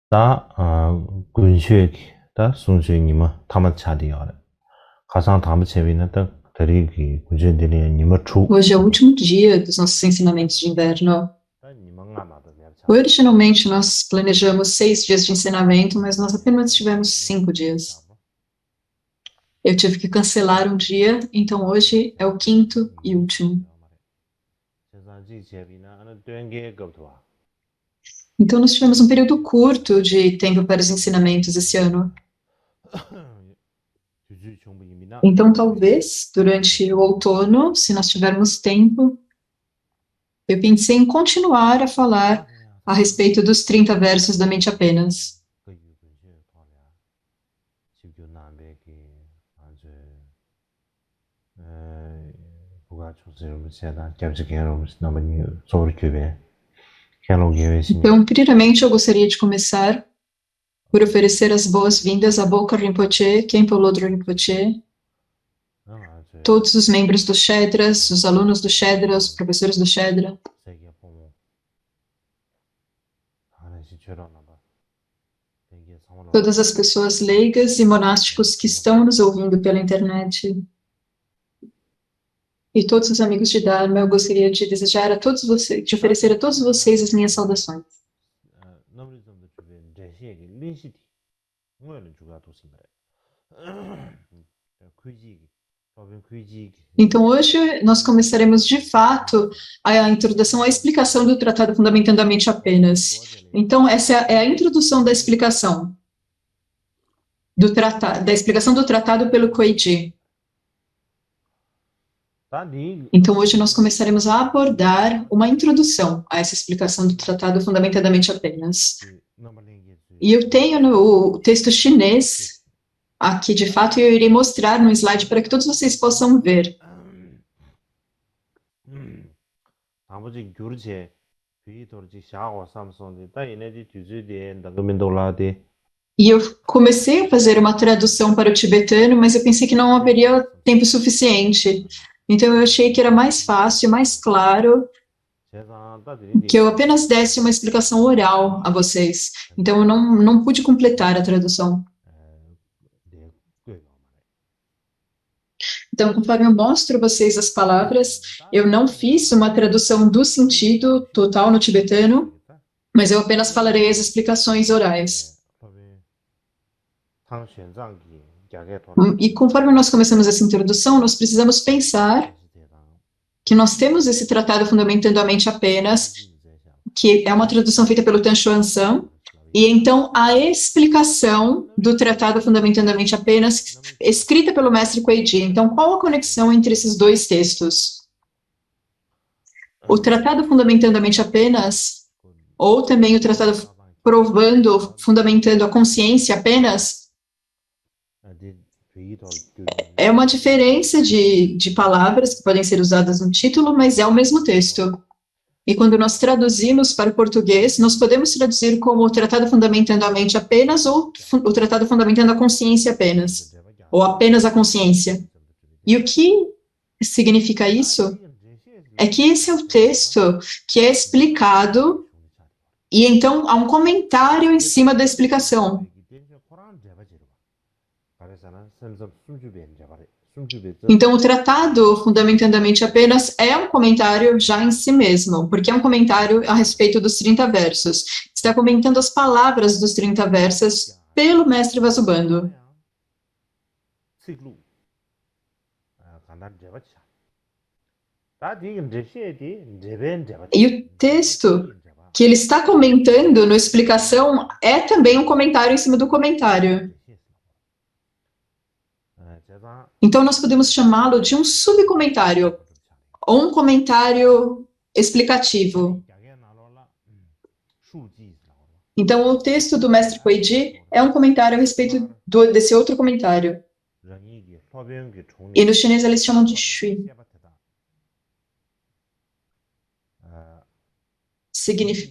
다 군쉐기 다 순수님아 타마 차디어라 가상 담을 재미는 딱 데리기 군쉐들이 님아 추 Hoje é o último dia dos nossos ensinamentos de inverno. 님아가 나도 내가 Originalmente, nós planejamos 6 dias de ensinamento, mas nós apenas tivemos 5 dias. Eu tive que cancelar um dia, então hoje é o quinto e último. Então, nós tivemos um período curto de tempo para os ensinamentos esse ano. Então, talvez, durante o outono, se nós tivermos tempo, eu pensei em continuar a falar a respeito dos 30 versos da mente apenas. Então, primeiramente, eu gostaria de começar por oferecer as boas-vindas a Boka Rinpoche, Khenpo Lodro Rinpoche, todos os membros do Shedras, os alunos do Shedra, os professores do Shedra, todas as pessoas leigas e monásticos que estão nos ouvindo pela internet, e todos os amigos de Dharma, eu gostaria de desejar a todos vocês, de oferecer a todos vocês as minhas saudações. Então, hoje, nós começaremos, de fato, a introdução, a explicação do Tratado Fundamentando a Mente apenas. Então, essa é a introdução da explicação do tratado, da explicação do tratado pelo Koiji. Então, hoje nós começaremos a abordar uma introdução a essa explicação do Tratado Fundamentadamente Apenas. E eu tenho o texto chinês aqui, de fato, e eu irei mostrar no slide para que todos vocês possam ver. E eu comecei a fazer uma tradução para o tibetano, mas eu pensei que não haveria tempo suficiente. Então eu achei que era mais fácil, mais claro, que eu apenas desse uma explicação oral a vocês. Então eu não pude completar a tradução. Então, conforme eu mostro a vocês as palavras, eu não fiz uma tradução do sentido total no tibetano, mas eu apenas falarei as explicações orais. E conforme nós começamos essa introdução, nós precisamos pensar que nós temos esse tratado fundamentando a mente apenas, que é uma tradução feita pelo Tan Xuan San, e então a explicação do tratado fundamentando a mente apenas, escrita pelo mestre Kuei-ji. Então, qual a conexão entre esses dois textos? O tratado fundamentando a mente apenas, ou também o tratado provando, fundamentando a consciência apenas, é uma diferença de palavras que podem ser usadas no título, mas é o mesmo texto. E quando nós traduzimos para o português, nós podemos traduzir como o Tratado Fundamentando a Mente apenas ou o Tratado Fundamentando a Consciência apenas, ou apenas a consciência. E o que significa isso? É que esse é o texto que é explicado e então há um comentário em cima da explicação. Então, o tratado, fundamentando a mente apenas, é um comentário já em si mesmo, porque é um comentário a respeito dos 30 versos. Está comentando as palavras dos 30 versos pelo mestre Vasubandhu. E o texto que ele está comentando na explicação é também um comentário em cima do comentário. Então, nós podemos chamá-lo de um subcomentário, ou um comentário explicativo. Então, o texto do mestre Kuei-ji é um comentário a respeito desse outro comentário. E no chinês eles chamam de shui.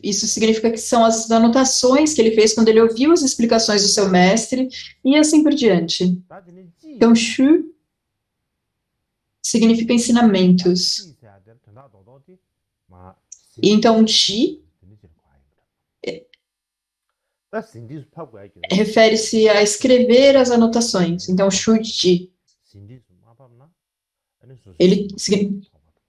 Isso significa que são as anotações que ele fez quando ele ouviu as explicações do seu mestre e assim por diante. Então, shu significa ensinamentos. E então, ji refere-se a escrever as anotações. Então, shuji,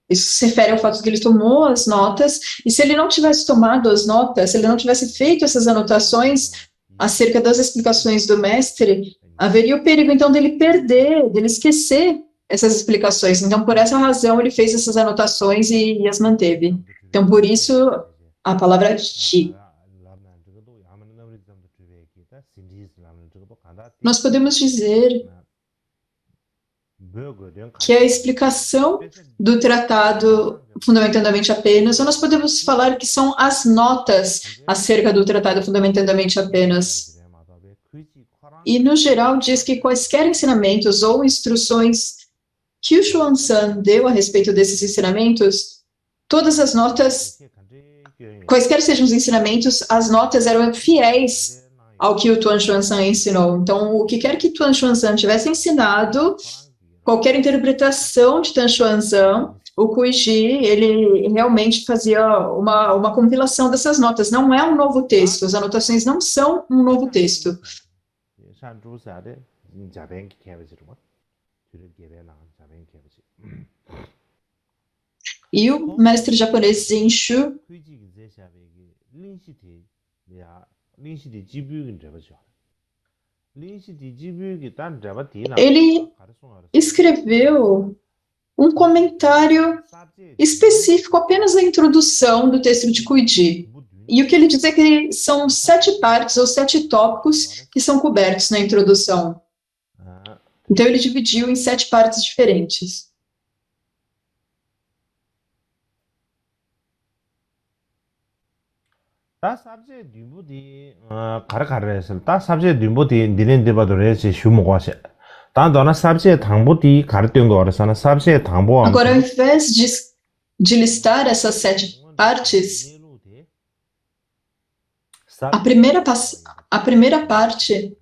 isso se refere ao fato de que ele tomou as notas, e se ele não tivesse tomado as notas, se ele não tivesse feito essas anotações acerca das explicações do mestre, haveria o perigo, então, dele perder, dele esquecer essas explicações. Então, por essa razão, ele fez essas anotações e as manteve. Então, por isso, a palavra chi. Nós podemos dizer que a explicação do tratado fundamentando a mente apenas, ou nós podemos falar que são as notas acerca do tratado fundamentando a mente apenas. E, no geral, diz que quaisquer ensinamentos ou instruções que o Xuanzang deu a respeito desses ensinamentos, todas as notas, quaisquer sejam os ensinamentos, as notas eram fiéis ao que o Tuan Xuanzang ensinou. Então, o que quer que Tuan Xuanzang tivesse ensinado, qualquer interpretação de Tuan Xuanzang, o Kuiji, ele realmente fazia uma compilação dessas notas. Não é um novo texto, as anotações não são um novo texto. E o mestre japonês Zinshu, ele escreveu um comentário específico apenas na introdução do texto de Kuiji. E o que ele diz é que são 7 partes ou 7 tópicos que são cobertos na introdução. Então ele dividiu em 7 partes diferentes. 다 sabje dimbu 가르가르해서 다 sabje dimbu di 니네 바도레지 슈모과시 다 너나 sabje 당부 di 가르된 거 알아서나 sabje 당부 Agora, ao invés de listar essas 7 partes, a primeira parte,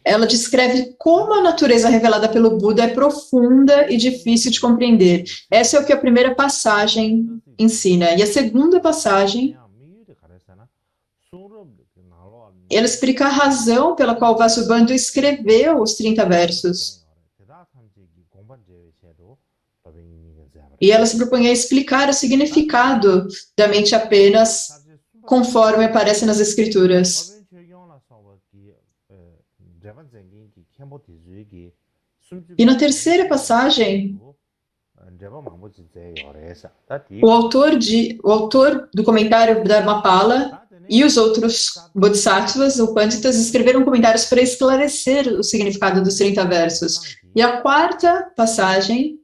ela descreve como a natureza revelada pelo Buda é profunda e difícil de compreender. Essa é o que a primeira passagem ensina. E a segunda passagem, ela explica a razão pela qual Vasubandhu escreveu os 30 versos. E ela se propõe a explicar o significado da mente apenas conforme aparece nas escrituras. E na terceira passagem, o autor do comentário Dharmapala e os outros bodhisattvas, upanishads, escreveram comentários para esclarecer o significado dos 30 versos. E a quarta passagem,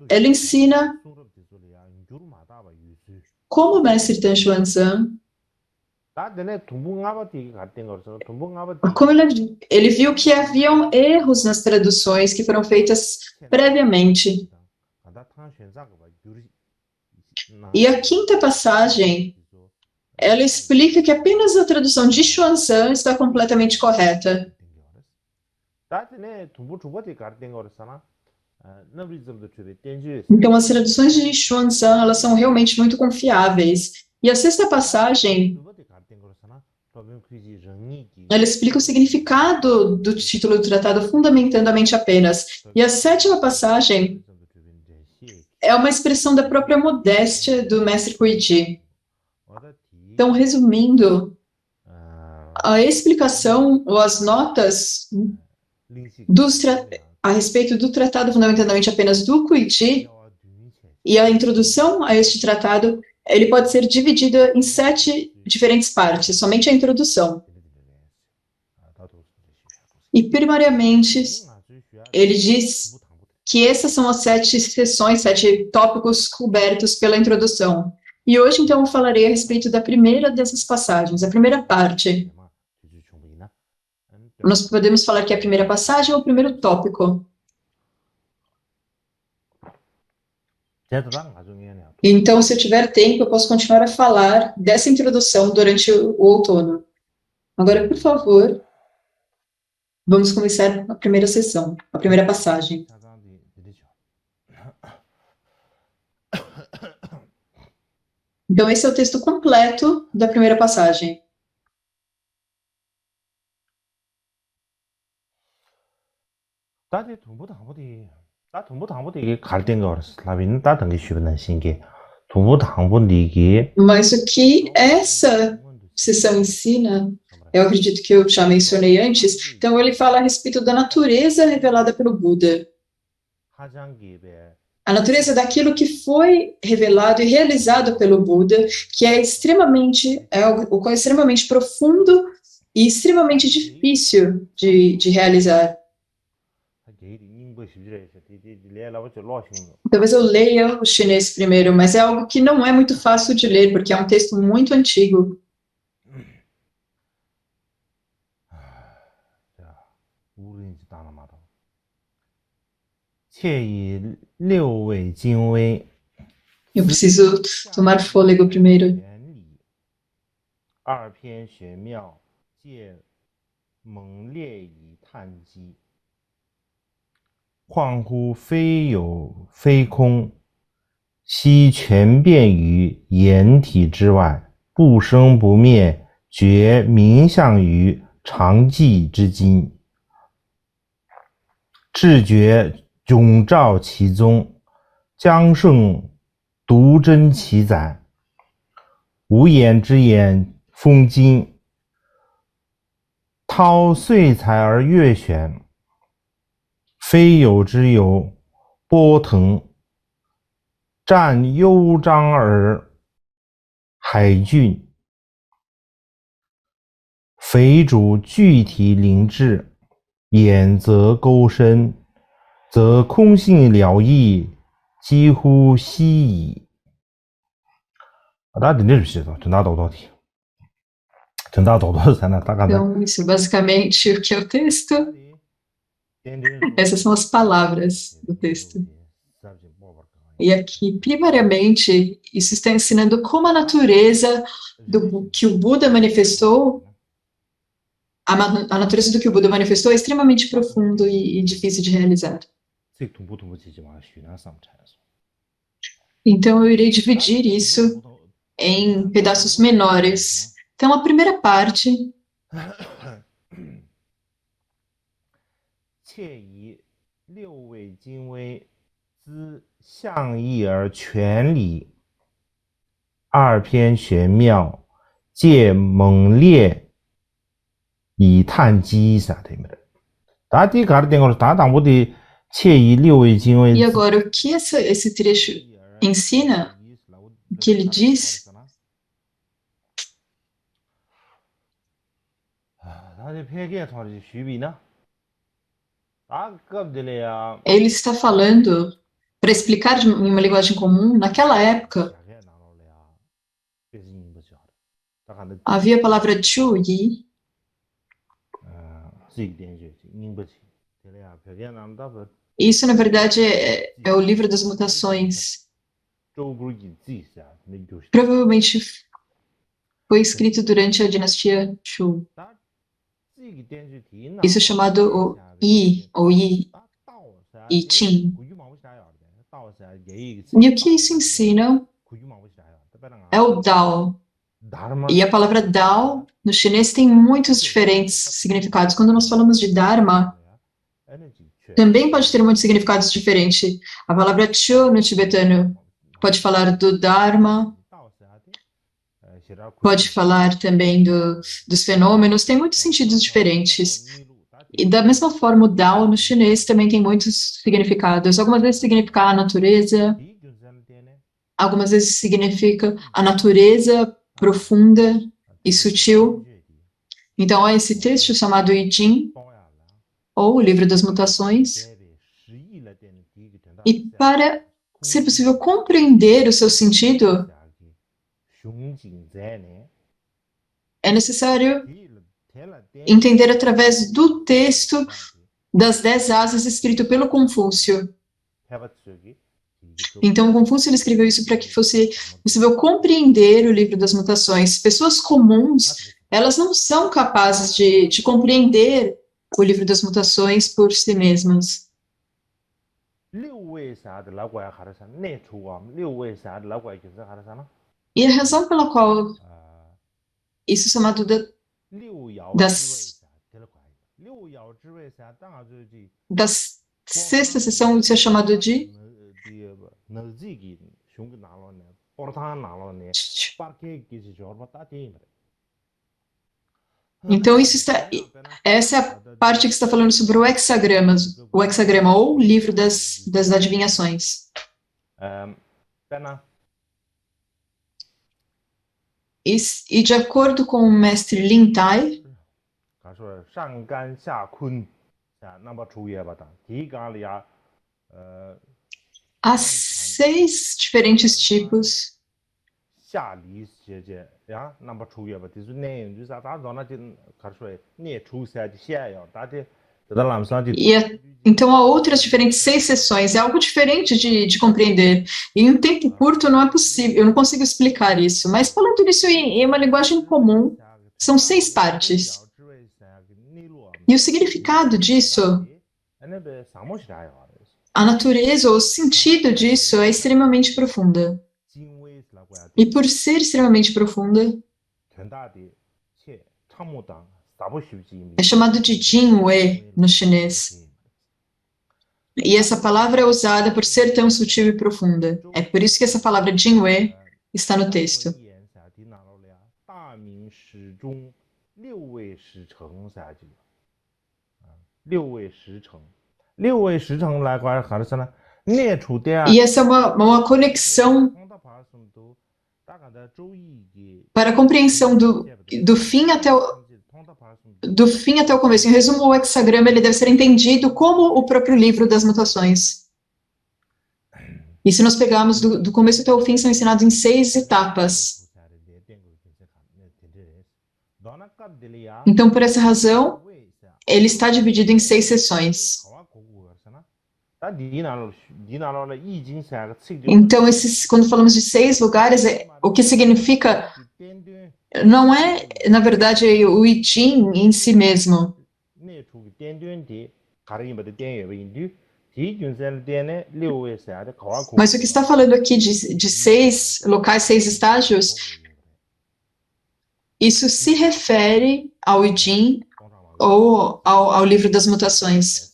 ela ensina como o mestre Tan Xuanzang, como ele viu que haviam erros nas traduções que foram feitas previamente. E a quinta passagem, ela explica que apenas a tradução de Xuanzang está completamente correta. Então, as traduções de Xuanzang, elas são realmente muito confiáveis. E a sexta passagem, ela explica o significado do título do tratado fundamentando a mente apenas. E a sétima passagem é uma expressão da própria modéstia do mestre Kuiji. Então, resumindo, a explicação ou as notas a respeito do tratado fundamentando a mente apenas do Kuiji e a introdução a este tratado, ele pode ser dividido em 7 diferentes partes, somente a introdução. E, primariamente, ele diz que essas são as 7 sessões, 7 tópicos cobertos pela introdução. E hoje, então, eu falarei a respeito da primeira dessas passagens, a primeira parte. Nós podemos falar que é a primeira passagem ou o primeiro tópico. Então, se eu tiver tempo, eu posso continuar a falar dessa introdução durante o outono. Agora, por favor, vamos começar a primeira sessão, a primeira passagem. Então, esse é o texto completo da primeira passagem. 다들 동부당부디 다 동부당부디 갈등 거 알았어. 라비는 다 등기 쉬는 신기. 동부당부디기 Mas o que essa sessão ensina, eu acredito que eu já mencionei antes, então ele fala a respeito da natureza revelada pelo Buda. 하장기에 A natureza daquilo que foi revelado e realizado pelo Buda, que é o qual é extremamente profundo e extremamente difícil de realizar. Talvez eu leia o chinês primeiro, mas é algo que não é muito fácil de ler, porque é um texto muito antigo. 우린지 다나마다. 窃以六位精微 Eu preciso tomar fôlego primeiro. 二篇玄妙借猛烈以探机，况乎非有非空，悉全遍于言体之外，不生不灭，觉冥象于常寂之今，智觉迥照其宗，将胜独真其载，无言之言封今，涛岁财而月旋，非有之有波腾，占悠张而海峻，匪主具体灵智，眼则勾深，则空性了义，几乎悉矣。Tentar entender isso, tentar Então, isso é basicamente o que é o texto. Essas são as palavras do texto. E aqui, primariamente, isso está ensinando como a natureza que o Buda manifestou, a natureza do que o Buda manifestou é extremamente profundo e difícil de realizar. Então, eu irei dividir isso em pedaços menores. Então, a primeira parte 窃以六位精微之象义而全理，二篇玄妙借猛烈以探机啥的没得。大抵cara tem agora tá dando de 窃以六位精微。 E agora, o que esse trecho ensina, o que ele diz, ele está falando, para explicar em uma linguagem comum, naquela época, havia a palavra chu yi, isso na verdade é o livro das mutações. Provavelmente foi escrito durante a dinastia Chu. Isso é chamado o Yi, ou Yi, I Ching. E o que isso ensina é o Dao. E a palavra Dao, no chinês, tem muitos diferentes significados. Quando nós falamos de Dharma, também pode ter muitos significados diferentes. A palavra Chu, no tibetano, pode falar do Dharma, pode falar também dos fenômenos, tem muitos sentidos diferentes. E da mesma forma, o Dao no chinês também tem muitos significados. Algumas vezes significa a natureza, algumas vezes significa a natureza profunda e sutil. Então, há esse texto chamado I Ching, ou o Livro das Mutações. E para ser possível compreender o seu sentido, é necessário entender através do texto das 10 asas escrito pelo Confúcio. Então, Confúcio ele escreveu isso para que fosse possível compreender o Livro das Mutações. Pessoas comuns, elas não são capazes de compreender o Livro das Mutações por si mesmas. E a razão pela qual isso é chamado das sexta sessão, isso é chamado de... Então, essa é a parte que está falando sobre o hexagrama, ou livro das adivinhações. E de acordo com o mestre Lin Tai, há 6 diferentes tipos. Então, há outras diferentes 6 sessões. É algo diferente de compreender. E em um tempo curto não é possível, eu não consigo explicar isso. Mas falando nisso em uma linguagem comum, são 6 partes. E o significado disso, a natureza ou o sentido disso é extremamente profunda. E por ser extremamente profunda, é chamado de Jingwei no chinês. E essa palavra é usada por ser tão sutil e profunda. É por isso que essa palavra Jingwei está no texto. E essa é uma conexão para a compreensão do fim até o começo. Em resumo, o hexagrama ele deve ser entendido como o próprio livro das mutações. E se nós pegarmos do começo até o fim, são ensinados em 6 etapas. Então, por essa razão, ele está dividido em 6 sessões. Então, quando falamos de 6 lugares, o que significa não é, na verdade, o I Ching em si mesmo. Mas o que está falando aqui de 6 locais, 6 estágios, isso se refere ao I Ching ou ao livro das mutações.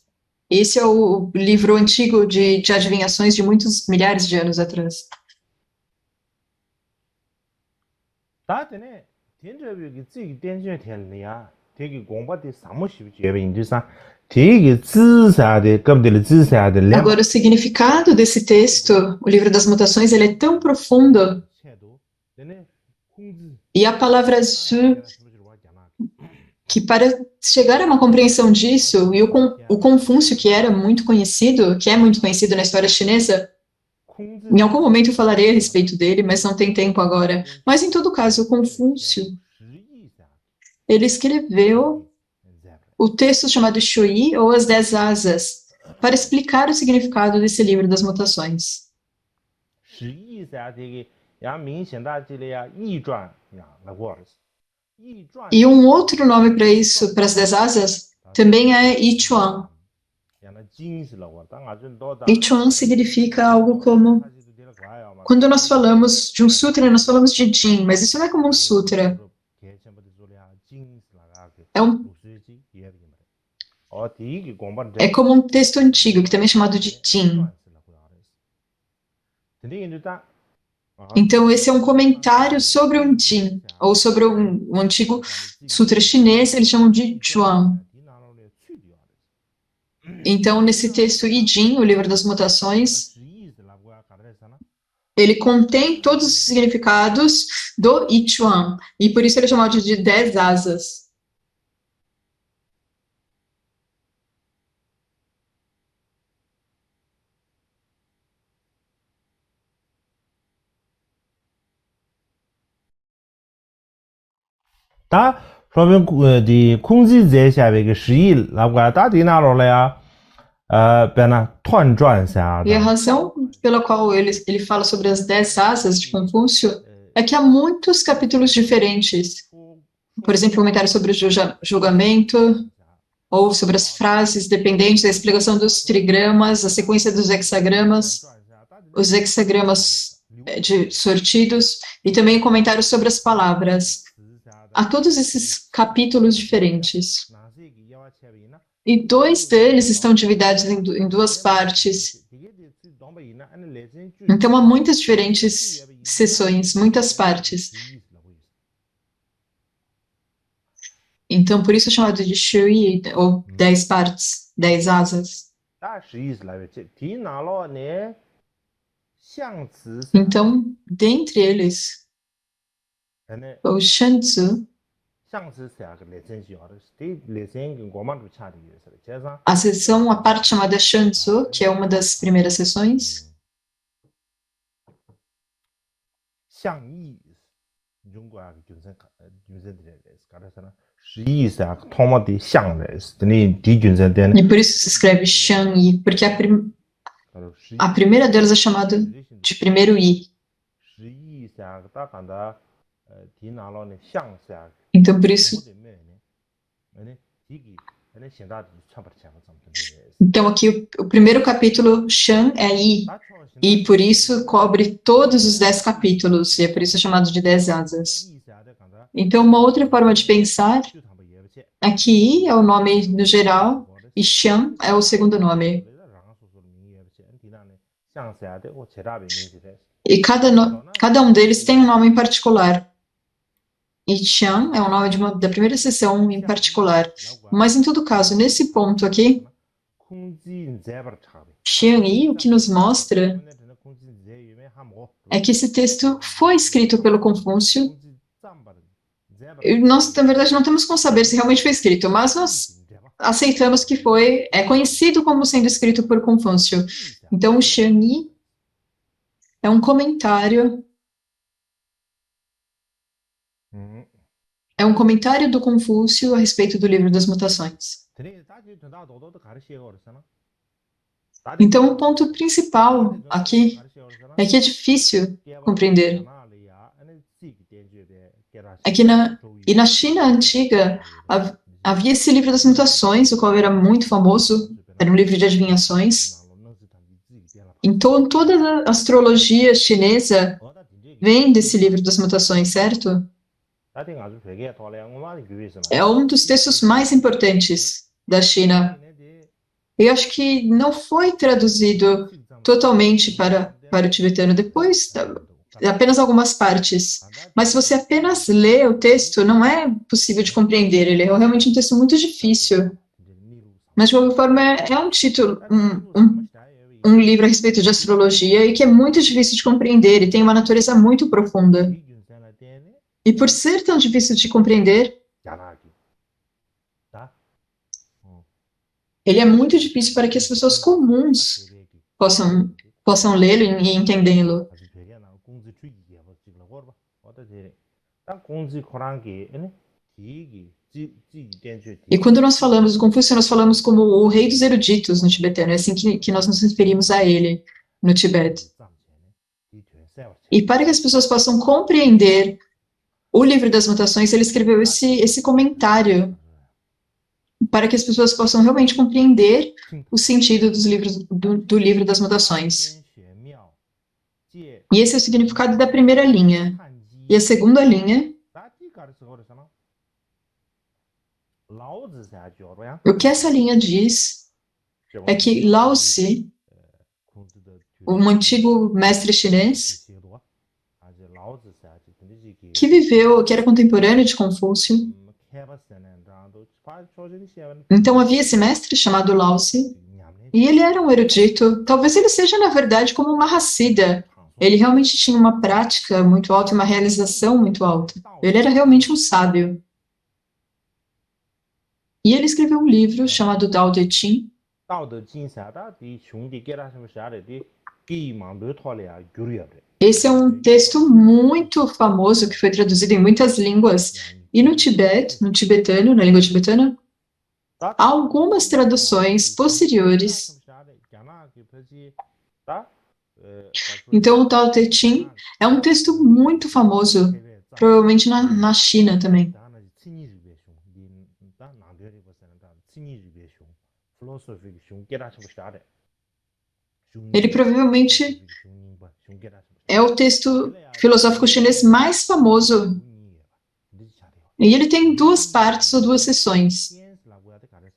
Esse é o livro antigo de adivinhações de muitos milhares de anos atrás. Agora, o significado desse texto, o livro das mutações, ele é tão profundo. E a palavra Zhu, que para chegar a uma compreensão disso, e o Confúcio, que é muito conhecido na história chinesa, em algum momento eu falarei a respeito dele, mas não tem tempo agora. Mas, em todo caso, o Confúcio, ele escreveu o texto chamado Shui, ou As 10 Asas, para explicar o significado desse livro das mutações. E um outro nome para isso, para as 10 asas, também é Yichuan. Yichuan significa algo como... Quando nós falamos de um sutra, nós falamos de Jin, mas isso não é como um sutra. É como um texto antigo, que também é chamado de Jin. Então, esse é um comentário sobre um Jin, ou sobre um antigo sutra chinês, eles chamam de Chuan. Então, nesse texto I Ching, o livro das mutações, ele contém todos os significados do I Chuan, e por isso ele é chamado de 10 asas. Tá? 说明的控制者下面个示意，那个打电脑了呀，团转噻。 E a razão pela qual ele fala sobre as 10 asas de Confúcio é que há muitos capítulos diferentes. Por exemplo, comentário sobre o julgamento, ou sobre as frases dependentes, a explicação dos trigramas, a sequência dos hexagramas, os hexagramas sortidos, e também comentários sobre as palavras. Há todos esses capítulos diferentes. E 2 deles estão divididos em 2 partes. Então, há muitas diferentes seções, muitas partes. Então, por isso é chamado de Shui, ou 10 partes, 10 asas. Então, dentre eles, o Shanzi, a seção, a parte chamada Shanzi, que é uma das primeiras sessões, e por isso se escreve Shang-Yi, porque a primeira delas é chamada de primeiro Yi. Então, por isso... Então, aqui o primeiro capítulo, Shang, é Yi, e por isso cobre todos os 10 capítulos, e é por isso chamado de 10 asas. Então, uma outra forma de pensar é que Yi é o nome no geral, e Shang é o segundo nome. E cada um deles tem um nome em particular. E Xiang é o nome da primeira sessão em particular. Mas, em todo caso, nesse ponto aqui, Xiang-Yi, o que nos mostra é que esse texto foi escrito pelo Confúcio. E nós, na verdade, não temos como saber se realmente foi escrito, mas nós aceitamos que é conhecido como sendo escrito por Confúcio. Então, o Xiang-Yi é um comentário do Confúcio a respeito do livro das mutações. Então, o ponto principal aqui é que é difícil compreender. É que na China antiga havia esse livro das mutações, o qual era muito famoso, era um livro de adivinhações. Então, toda a astrologia chinesa vem desse livro das mutações, certo? É um dos textos mais importantes da China. Eu acho que não foi traduzido totalmente para o tibetano. Depois, apenas algumas partes. Mas se você apenas lê o texto, não é possível de compreender. Ele é realmente um texto muito difícil. Mas, de qualquer forma, é um título, um livro a respeito de astrologia e que é muito difícil de compreender e tem uma natureza muito profunda. E por ser tão difícil de compreender, ele é muito difícil para que as pessoas comuns possam lê-lo e entendê-lo. E quando nós falamos do Confúcio, nós falamos como o rei dos eruditos no tibetano, é assim que nós nos referimos a ele no Tibete. E para que as pessoas possam compreender o livro das mutações, ele escreveu esse comentário para que as pessoas possam realmente compreender o sentido do livro das mutações. E esse é o significado da primeira linha. E a segunda linha, o que essa linha diz é que Lao Tzu, um antigo mestre chinês, que era contemporâneo de Confúcio. Então havia esse mestre chamado Lao Tzu, e ele era um erudito. Talvez ele seja, na verdade, como uma Mahasiddha. Ele realmente tinha uma prática muito alta, uma realização muito alta. Ele era realmente um sábio. E ele escreveu um livro chamado Tao Te Ching. Esse é um texto muito famoso que foi traduzido em muitas línguas. E no Tibete, no tibetano, na língua tibetana, há algumas traduções posteriores. Então, o Tao Te Ching é um texto muito famoso, provavelmente na China também. Ele provavelmente é o texto filosófico chinês mais famoso. E ele tem 2 partes ou 2 seções.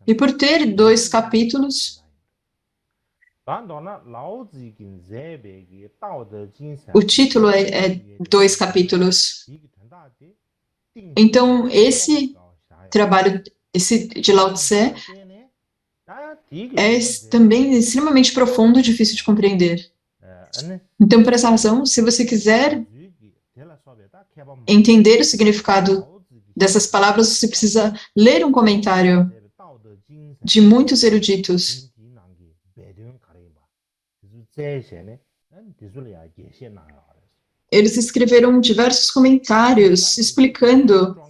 E por ter 2 capítulos, o título é 2 capítulos. Então, esse trabalho, esse de Lao Tse, é também extremamente profundo e difícil de compreender. Então, por essa razão, se você quiser entender o significado dessas palavras, você precisa ler um comentário de muitos eruditos. Eles escreveram diversos comentários explicando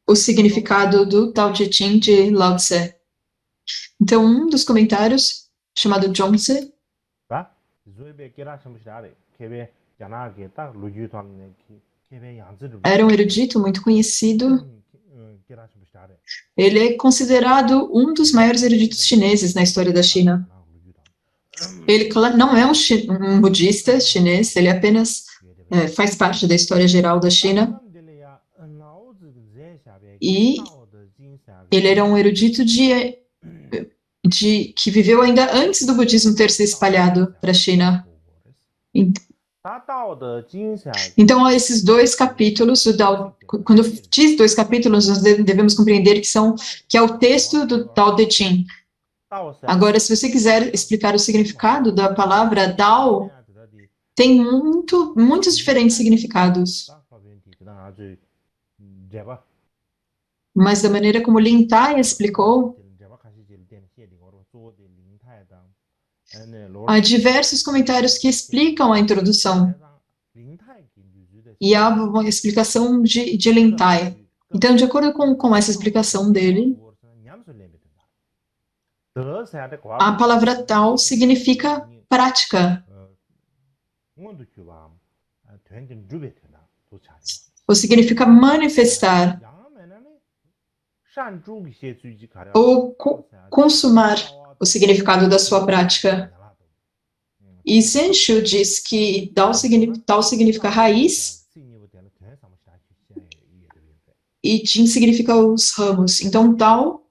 o significado do Tao Te Ching de Lao Tse. Então, um dos comentários, chamado Zhongzi, era um erudito muito conhecido. Ele é considerado um dos maiores eruditos chineses na história da China. Ele não é um budista chinês, ele apenas faz parte da história geral da China. E ele era um erudito que viveu ainda antes do budismo ter se espalhado para a China. Então, esses 2 capítulos, quando diz 2 capítulos, nós devemos compreender que é o texto do Tao Te Ching. Agora, se você quiser explicar o significado da palavra Tao, tem muitos diferentes significados. Mas da maneira como Lin Tai explicou, há diversos comentários que explicam a introdução. E há uma explicação de Lin Tai. Então, de acordo com essa explicação dele, a palavra Tao significa prática. Ou significa manifestar. Ou consumar o significado da sua prática. E Zenshu diz que Tao significa raiz e Jin significa os ramos. Então, Tao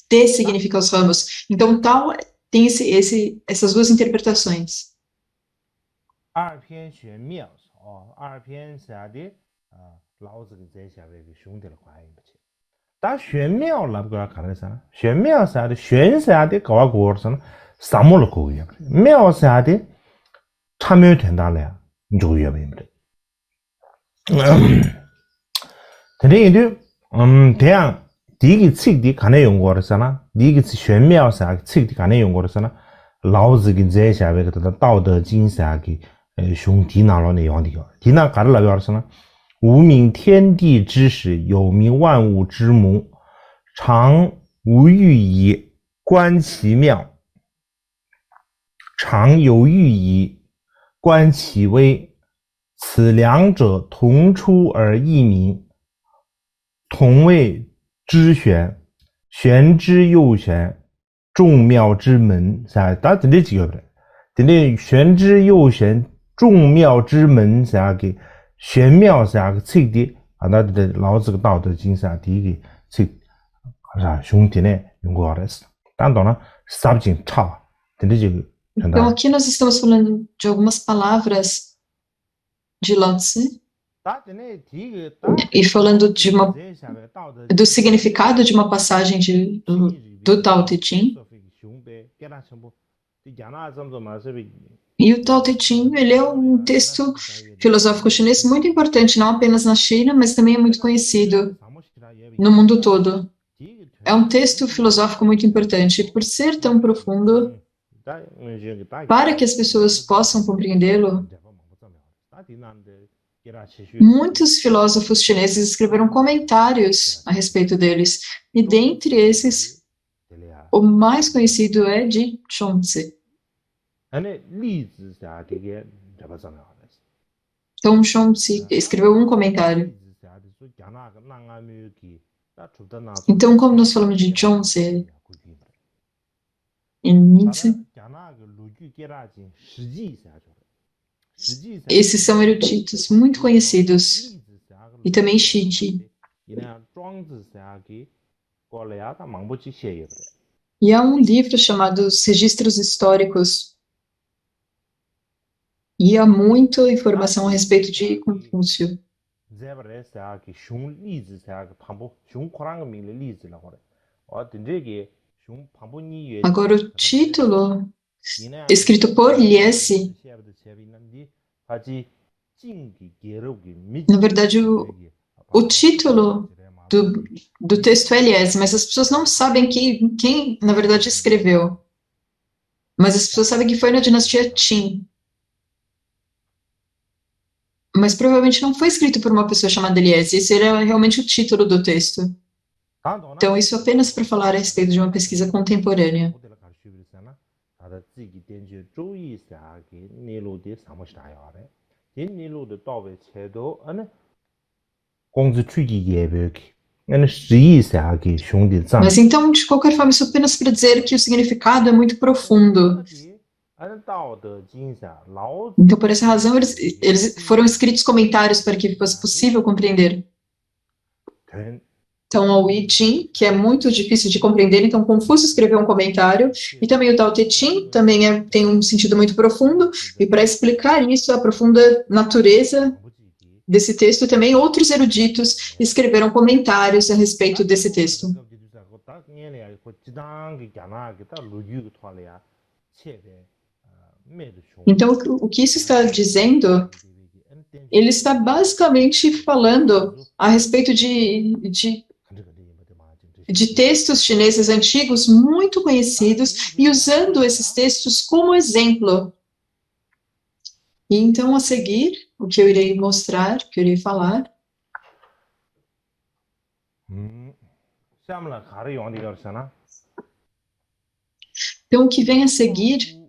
Te significa os ramos. Então, Tao tem essas 2 interpretações. 디기 칙디 간에 연구하잖아. 디기玄妙사 칙디 간에 연구하잖아. 老子跟这下边个道德经上个兄弟那了内容的个，弟那干了表示呢，无名天地之始，有名万物之母，常无欲以观其妙，常有欲以观其微，此两者同出而异名，同谓之玄，玄之又玄。众妙之门，啥？打这里几个不对？这里玄之又玄，众妙之门啥个？玄妙啥个？这的啊，那这老子个道德经啥第一个这啥兄弟呢？用过的是，当然了，啥不进差，这里就。Então, aqui nós estamos falando de algumas palavras de Lao Tse e falando do significado de uma passagem do Tao Te Ching. E o Tao Te Ching, ele é um texto filosófico chinês muito importante, não apenas na China, mas também é muito conhecido no mundo todo. É um texto filosófico muito importante. E por ser tão profundo, para que as pessoas possam compreendê-lo, muitos filósofos chineses escreveram comentários a respeito deles. E dentre esses, o mais conhecido é de Zhongzi. Então, Zhongzi escreveu um comentário. Então, como nós falamos de Zhongzi em Nietzsche, esses são eruditos muito conhecidos. E também Shiji. E há um livro chamado Os Registros Históricos, e há muita informação a respeito de Confúcio. Agora, o título, escrito por Liesi, na verdade, o título do texto é Liesi, mas as pessoas não sabem quem, na verdade, escreveu. Mas as pessoas sabem que foi na dinastia Qin. Mas provavelmente não foi escrito por uma pessoa chamada Liesi, esse era realmente o título do texto. Então, isso apenas para falar a respeito de uma pesquisa contemporânea. Mas então, de qualquer forma, isso apenas para dizer que o significado é muito profundo. Então, por essa razão, eles foram escritos comentários para que fosse possível compreender. Então, o I Ching, que é muito difícil de compreender, então Confúcio escreveu um comentário, e também o Tao Te Ching também tem um sentido muito profundo, e para explicar isso, a profunda natureza desse texto, também outros eruditos escreveram comentários a respeito desse texto. Então, o que isso está dizendo, ele está basicamente falando a respeito de textos chineses antigos muito conhecidos e usando esses textos como exemplo. E então, a seguir, o que eu irei mostrar, o que eu irei falar. Então, o que vem a seguir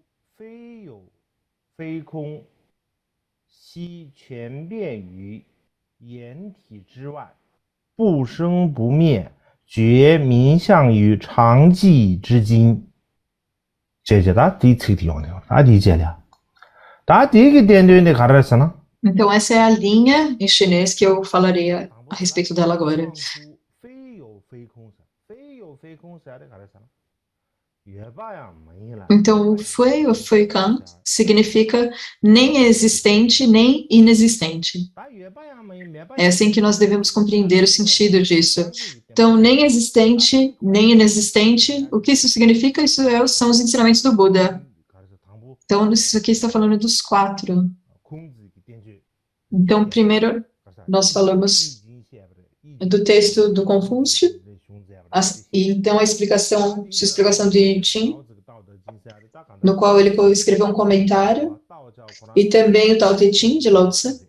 então, essa é a linha em chinês que eu falarei a respeito dela agora. Então, o Fui ou Fui Kan significa nem existente, nem inexistente. É assim que nós devemos compreender o sentido disso. Então, nem existente, nem inexistente, o que isso significa? Isso são os ensinamentos do Buda. Então, isso aqui está falando dos 4. Então, primeiro, nós falamos do texto do Confúcio, então a explicação de I Ching, no qual ele escreveu um comentário, e também o Tao Te Ching, de Lao Tzu.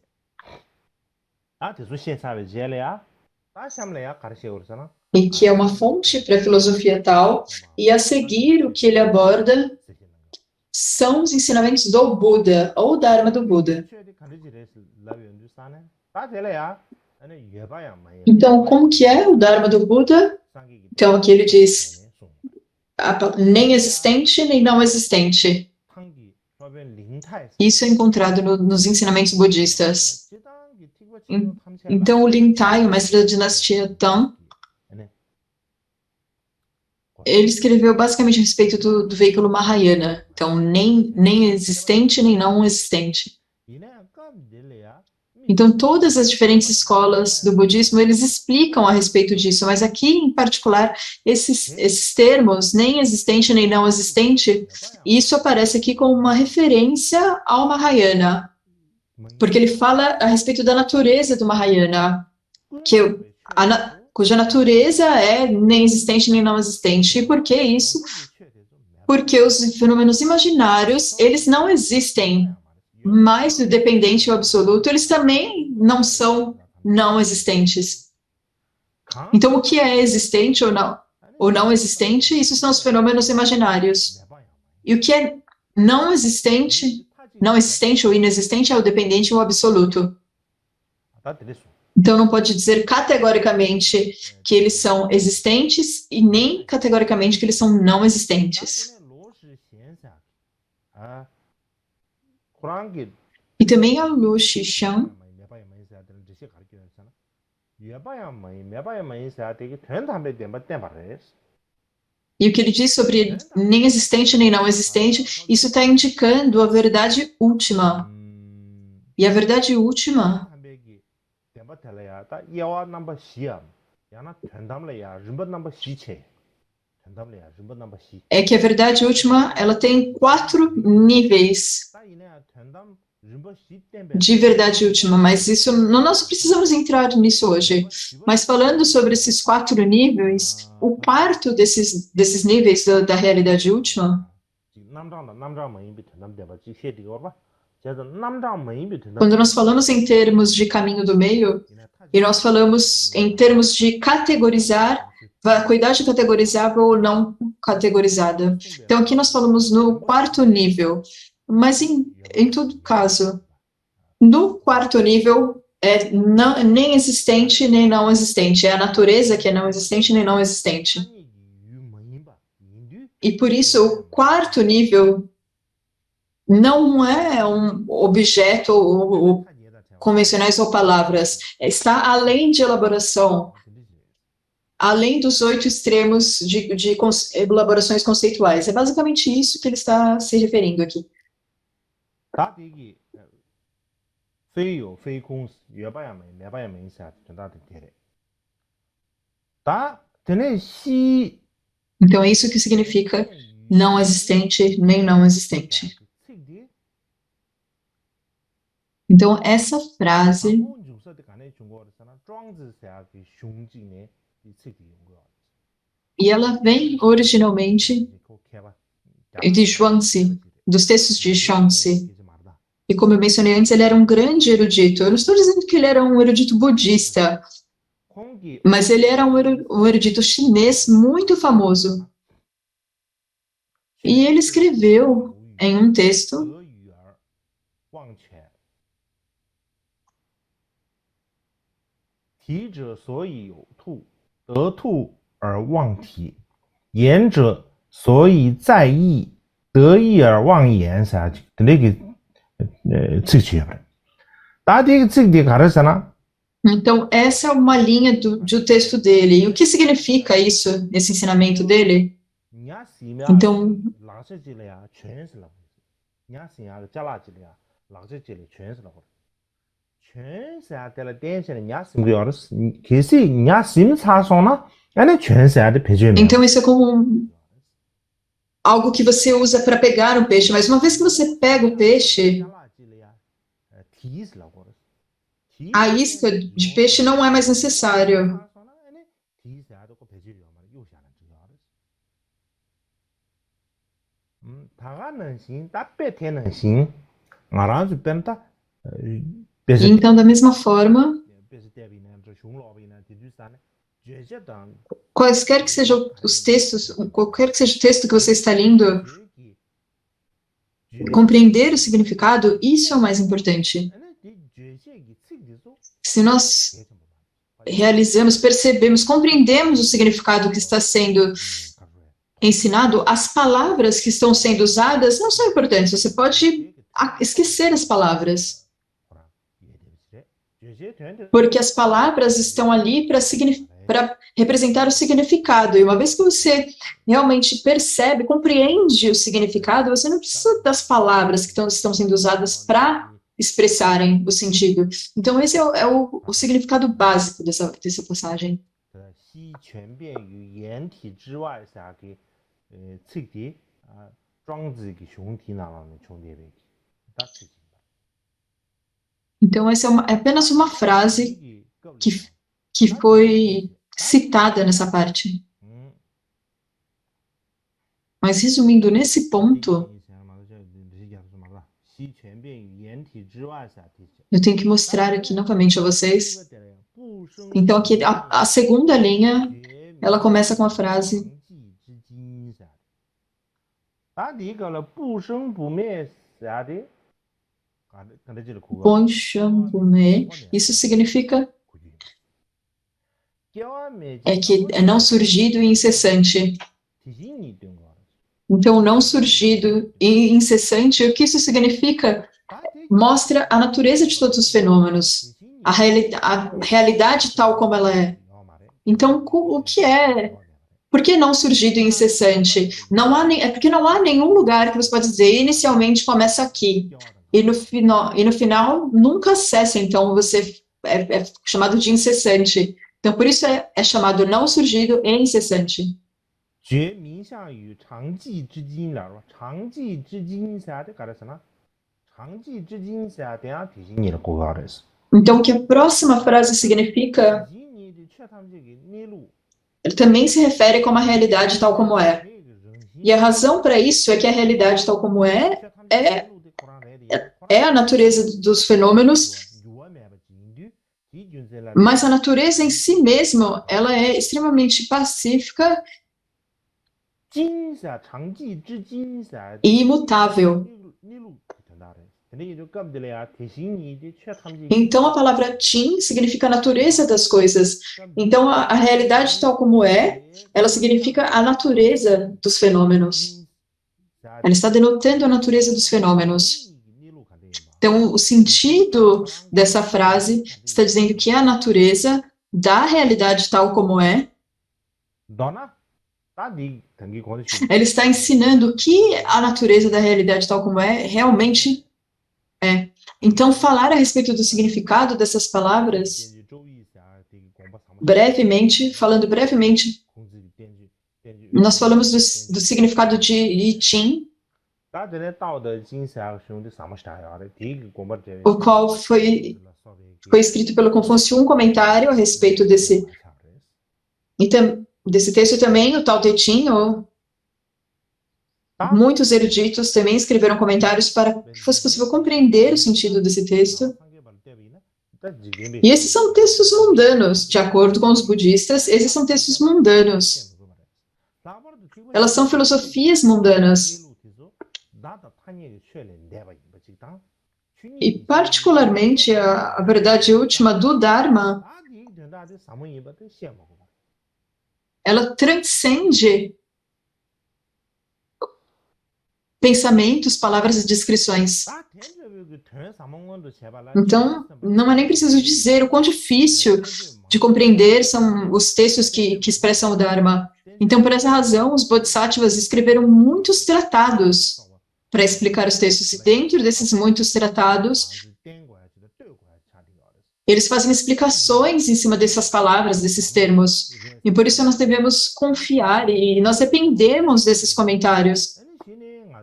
E que é uma fonte para a filosofia Tao, e a seguir o que ele aborda são os ensinamentos do Buda, ou Dharma do Buda. Então, como que é o Dharma do Buda? Então, aqui ele diz, nem existente, nem não existente. Isso é encontrado nos ensinamentos budistas. Então, o Lin Tai, o mestre da dinastia Tang, ele escreveu basicamente a respeito do veículo Mahayana. Então, nem existente, nem não existente. Então, todas as diferentes escolas do budismo, eles explicam a respeito disso, mas aqui, em particular, esses termos, nem existente, nem não existente, isso aparece aqui como uma referência ao Mahayana, porque ele fala a respeito da natureza do Mahayana, cuja natureza é nem existente, nem não existente. E por que isso? Porque os fenômenos imaginários, eles não existem. Mas o dependente e o absoluto, eles também não são não existentes. Então, o que é existente ou não existente, isso são os fenômenos imaginários. E o que é não existente ou inexistente é o dependente ou o absoluto. Então, não pode dizer categoricamente que eles são existentes e nem categoricamente que eles são não existentes. E também a Lu Xixan, E o que ele diz sobre nem existente nem não existente, isso está indicando a verdade última. E a verdade última é que a verdade última, ela tem 4 níveis de verdade última, mas isso nós precisamos entrar nisso hoje. Mas falando sobre esses 4 níveis, o quarto desses níveis da realidade última, quando nós falamos em termos de caminho do meio, e nós falamos em termos de categorizar, vacuidade categorizável ou não categorizada. Então, aqui nós falamos no quarto nível, mas em todo caso, no quarto nível é nem existente nem não existente, é a natureza que é não existente nem não existente. E por isso, o quarto nível não é um objeto ou convencionais ou palavras, está além de elaboração, além dos 8 extremos de elaborações conceituais. É basicamente isso que ele está se referindo aqui. Então, é isso que significa não existente nem não existente. Então, essa frase e ela vem originalmente de Zhuangzi, dos textos de Zhuangzi. E como eu mencionei antes, ele era um grande erudito. Eu não estou dizendo que ele era um erudito budista, mas ele era um erudito chinês muito famoso. E ele escreveu em um texto Então, essa é uma linha do texto dele. E o que significa isso, esse ensinamento dele? Então, então isso é como algo que você usa para pegar um peixe, mas uma vez que você pega o peixe, a isca de peixe não é mais necessário. Então, da mesma forma, quaisquer que sejam os textos, qualquer que seja o texto que você está lendo, compreender o significado, isso é o mais importante. Se nós realizamos, percebemos, compreendemos o significado que está sendo ensinado, as palavras que estão sendo usadas não são importantes. Você pode esquecer as palavras. Porque as palavras estão ali para representar o significado. E uma vez que você realmente percebe, compreende o significado, você não precisa das palavras que estão sendo usadas para expressarem o sentido. Então, esse é o significado básico dessa passagem. Então, essa é apenas uma frase que foi citada nessa parte. Mas, resumindo, nesse ponto, eu tenho que mostrar aqui novamente a vocês. Então, aqui, a segunda linha, ela começa com a frase Bonshambume. Isso significa que é não surgido e incessante. Então, não surgido e incessante, o que isso significa? Mostra a natureza de todos os fenômenos. a realidade tal como ela é. Então, o que é? Por que não surgido e incessante? É porque não há nenhum lugar que você pode dizer, inicialmente começa aqui, e no final nunca cessa, então você é chamado de incessante. Então, por isso é chamado não surgido e incessante. Então, o que a próxima frase significa também se refere como a realidade tal como é. E a razão para isso é que a realidade tal como é a natureza dos fenômenos, mas a natureza em si mesma, ela é extremamente pacífica e imutável. Então, a palavra Jin significa a natureza das coisas. Então, a realidade tal como ela significa a natureza dos fenômenos. Ela está denotando a natureza dos fenômenos. Então, o sentido dessa frase está dizendo que a natureza da realidade tal como é. Ele está ensinando o que a natureza da realidade tal como é realmente é. Então, falar a respeito do significado dessas palavras, falando brevemente, nós falamos do significado de I Ching, o qual foi escrito pelo Confúcio um comentário a respeito desse texto também, o Tao Te Ching, muitos eruditos também escreveram comentários para que fosse possível compreender o sentido desse texto. E esses são textos mundanos, de acordo com os budistas, esses são textos mundanos. Elas são filosofias mundanas. E, particularmente, a verdade última do Dharma, ela transcende pensamentos, palavras e descrições. Então, não é nem preciso dizer o quão difícil de compreender são os textos que expressam o Dharma. Então, por essa razão, os Bodhisattvas escreveram muitos tratados para explicar os textos. E dentro desses muitos tratados, eles fazem explicações em cima dessas palavras, desses termos. E por isso nós devemos confiar e nós dependemos desses comentários.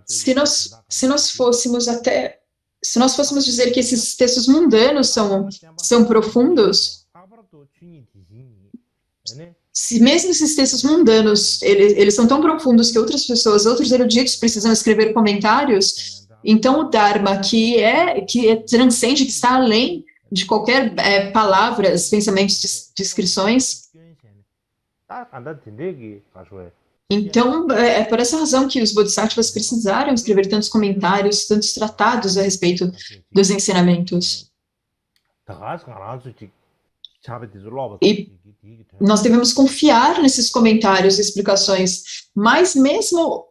Se nós fôssemos dizer que esses textos mundanos são profundos, se mesmo esses textos mundanos, eles são tão profundos que outras pessoas, outros eruditos precisam escrever comentários, então o Dharma, que transcende, que está além de qualquer palavras, pensamentos, descrições. Então, é por essa razão que os Bodhisattvas precisaram escrever tantos comentários, tantos tratados a respeito dos ensinamentos. E nós devemos confiar nesses comentários e explicações, mas mesmo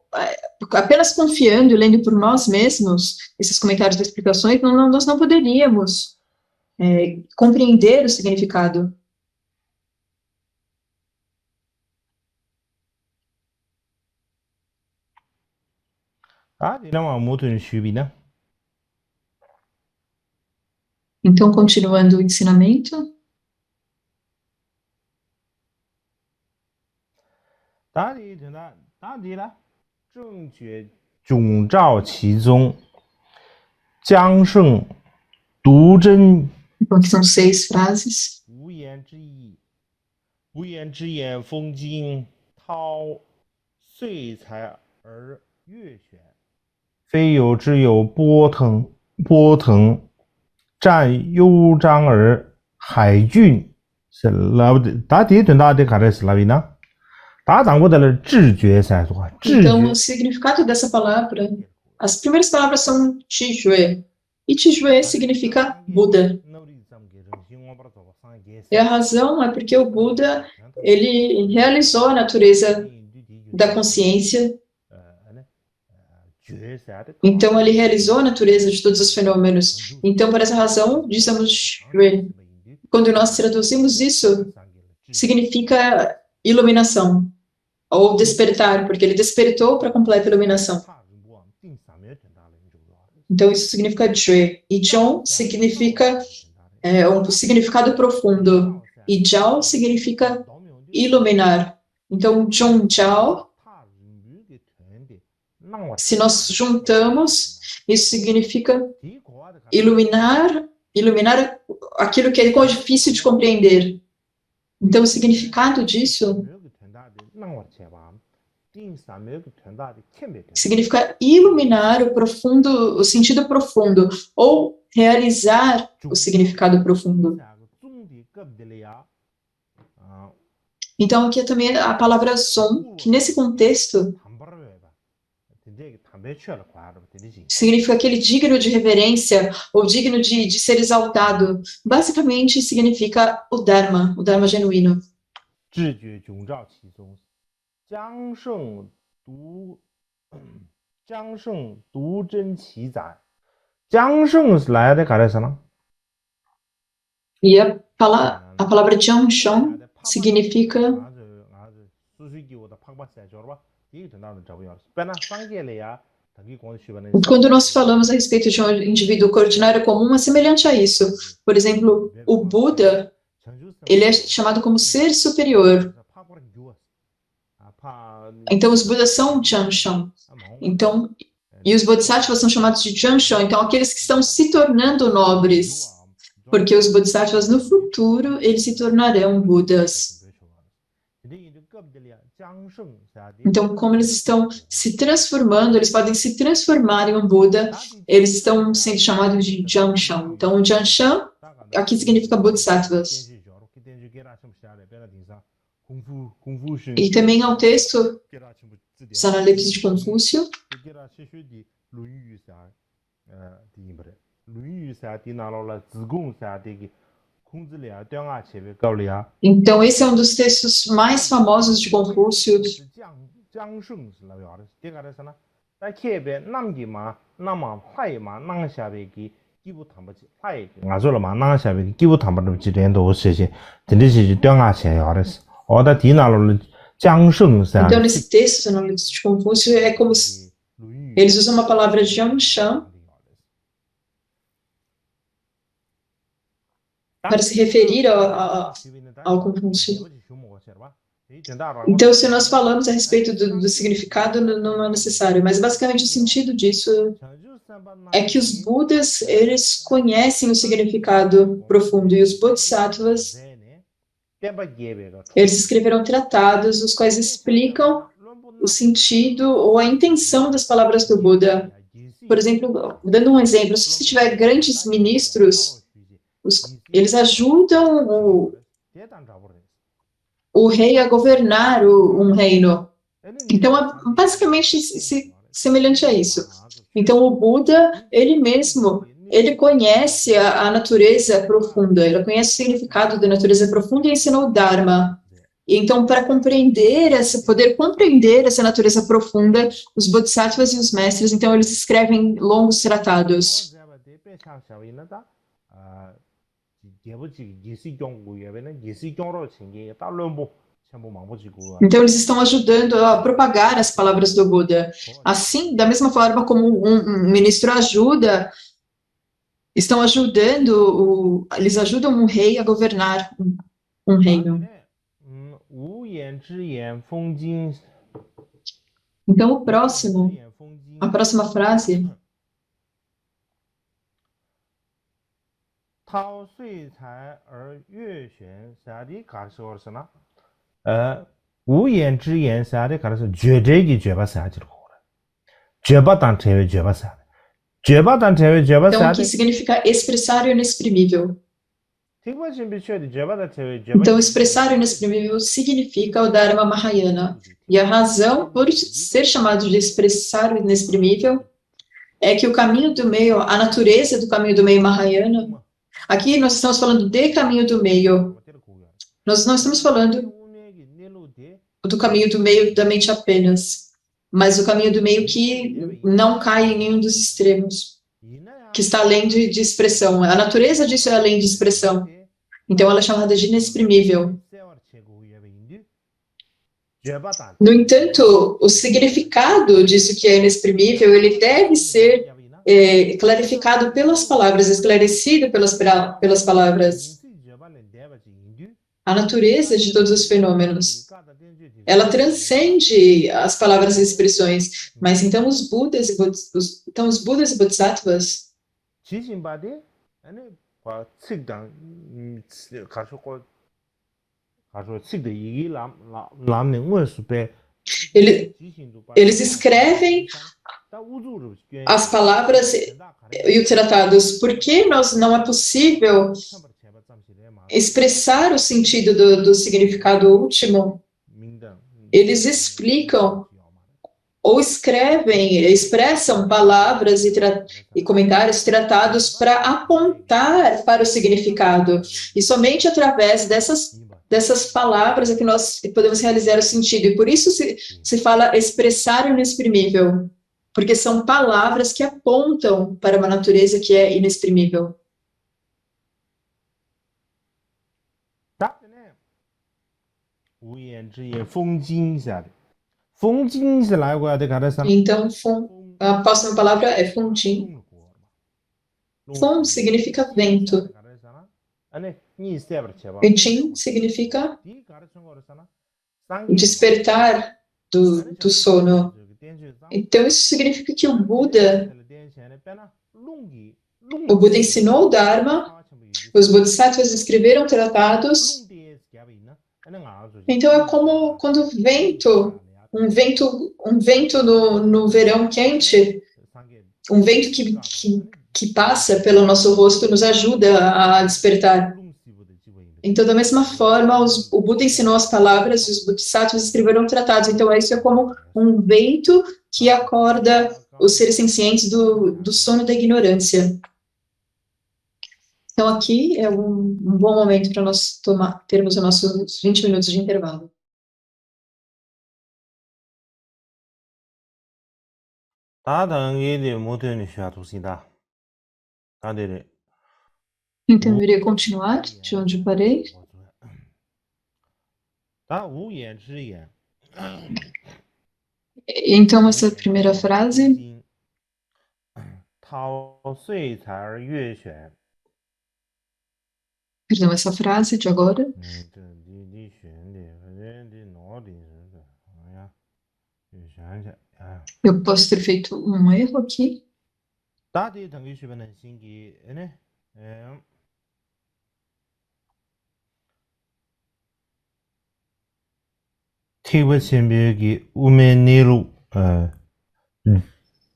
apenas confiando e lendo por nós mesmos esses comentários e explicações, nós não poderíamos compreender o significado. Então, continuando o ensinamento. Então, aqui são 6 frases. Então, o significado dessa palavra, as primeiras palavras são Chijue, e Chijue significa Buda. E a razão é porque o Buda, ele realizou a natureza da consciência. Então, ele realizou a natureza de todos os fenômenos. Então, por essa razão, dizemos Shue. quando nós traduzimos isso, significa iluminação, ou despertar, porque ele despertou para completa iluminação. Então, isso significa Jue. E Zhong significa um significado profundo. E Jiao significa iluminar. Então, Zhong Jiao, se nós juntamos, isso significa iluminar aquilo que é difícil de compreender. Então, o significado disso significa iluminar o profundo, o sentido profundo, ou realizar o significado profundo. Então, aqui é também a palavra som, que nesse contexto significa aquele digno de reverência, ou digno de ser exaltado. Basicamente, significa o Dharma genuíno. E a palavra Jiangsheng significa quando nós falamos a respeito de um indivíduo ordinário comum, é semelhante a isso. Por exemplo, o Buda, ele é chamado como ser superior. Então, os Budas são Jiangsheng. Então, e os Bodhisattvas são chamados de Jiangsheng. Então, aqueles que estão se tornando nobres, porque os Bodhisattvas no futuro, eles se tornarão Budas. Então, como eles estão se transformando, eles podem se transformar em um Buda, eles estão sendo chamados de Jiangsheng. Então, o Jiangsheng aqui significa Bodhisattvas. E também há o texto dos Analectos de Confúcio. Então, esse é um dos textos mais famosos de Confúcio. Então, nesse texto dos Analectos de Confúcio, é como se eles usam uma palavra Jiangsheng para se referir ao Confúcio. Então, se nós falamos a respeito do significado, não é necessário, mas basicamente o sentido disso é que os Budas, eles conhecem o significado profundo, e os Bodhisattvas, eles escreveram tratados, os quais explicam o sentido ou a intenção das palavras do Buda. Por exemplo, dando um exemplo, se você tiver grandes ministros, eles ajudam o rei a governar um reino. Então, é basicamente semelhante a isso. Então, o Buda, ele mesmo, ele conhece a natureza profunda, ele conhece o significado da natureza profunda e ensinou o Dharma. Então, para poder compreender essa natureza profunda, os Bodhisattvas e os mestres, então, eles escrevem longos tratados. Então, eles estão ajudando a propagar as palavras do Buda. Assim, da mesma forma como um ministro ajuda, eles ajudam um rei a governar um reino. Então, a próxima frase. Então, que significa expressar o inexprimível. Então, expressar o inexprimível significa o Dharma Mahayana. E a razão por ser chamado de expressar o inexprimível é que o caminho do meio, a natureza do caminho do meio Mahayana, aqui nós estamos falando de caminho do meio. Nós não estamos falando do caminho do meio da mente apenas, mas o caminho do meio que não cai em nenhum dos extremos, que está além de expressão. A natureza disso é além de expressão. Então ela é chamada de inexprimível. No entanto, o significado disso que é inexprimível, ele deve ser clarificado pelas palavras, esclarecido pelas palavras. A natureza de todos os fenômenos, ela transcende as palavras e expressões, mas então os Budas e Bodhisattvas, eles escrevem as palavras e os tratados. Por que não é possível expressar o sentido do significado último? Eles explicam ou expressam palavras e comentários, tratados para apontar para o significado. E somente através dessas palavras é que nós podemos realizar o sentido. E por isso se fala expressar o inexprimível, porque são palavras que apontam para uma natureza que é inexprimível. Então, a próxima palavra é Funjin. Fun significa vento. E Jin significa despertar do sono. Então, isso significa que o Buda ensinou o Dharma, os Bodhisattvas escreveram tratados. Então, é como quando um vento no verão quente, um vento que passa pelo nosso rosto nos ajuda a despertar. Então, da mesma forma, o Buda ensinou as palavras e os Bodhisattvas escreveram tratados. Então, isso é como um vento que acorda os seres sencientes do sono da ignorância. Então, aqui é um bom momento para nós termos os nossos 20 minutos de intervalo. Então, eu iria continuar de onde eu parei. Então, essa primeira frase. Perdão, essa frase de agora. Eu posso ter feito um erro aqui.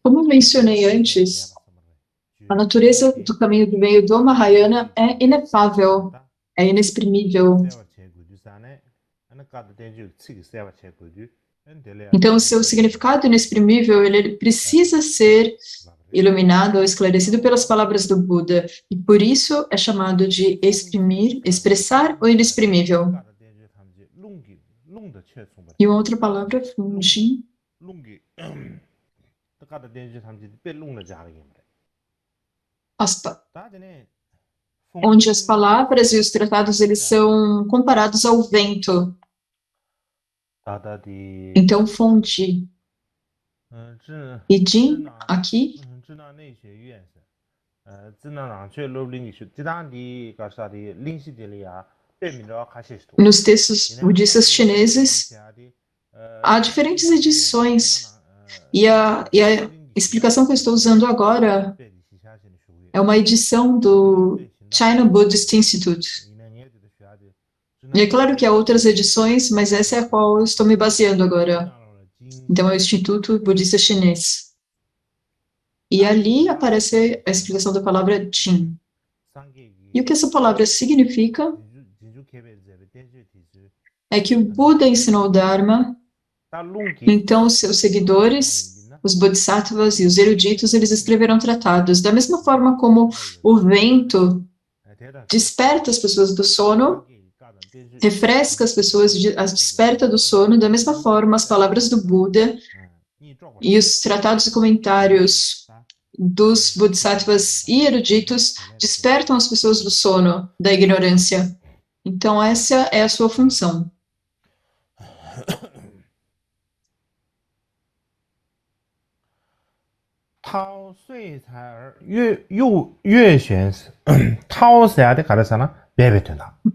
Como eu mencionei antes, a natureza do caminho do meio do Mahayana é inefável, é inexprimível. Então, o seu significado inexprimível, ele precisa ser iluminado ou esclarecido pelas palavras do Buda, e por isso é chamado de expressar o inexprimível. E uma outra palavra, Funjin, onde as palavras e os tratados eles são comparados ao vento. Então, Funji e Jin, aqui, nos textos budistas chineses, há diferentes edições, e a explicação que eu estou usando agora é uma edição do China Buddhist Institute. E é claro que há outras edições, mas essa é a qual eu estou me baseando agora. Então, é o Instituto Budista Chinês. E ali aparece a explicação da palavra Jin. E o que essa palavra significa é que o Buda ensinou o Dharma, então os seus seguidores, os Bodhisattvas e os eruditos, eles escreveram tratados. Da mesma forma como o vento desperta as pessoas do sono, refresca as pessoas, as desperta do sono, da mesma forma as palavras do Buda e os tratados e comentários dos Bodhisattvas e eruditos despertam as pessoas do sono, da ignorância. Então, essa é a sua função.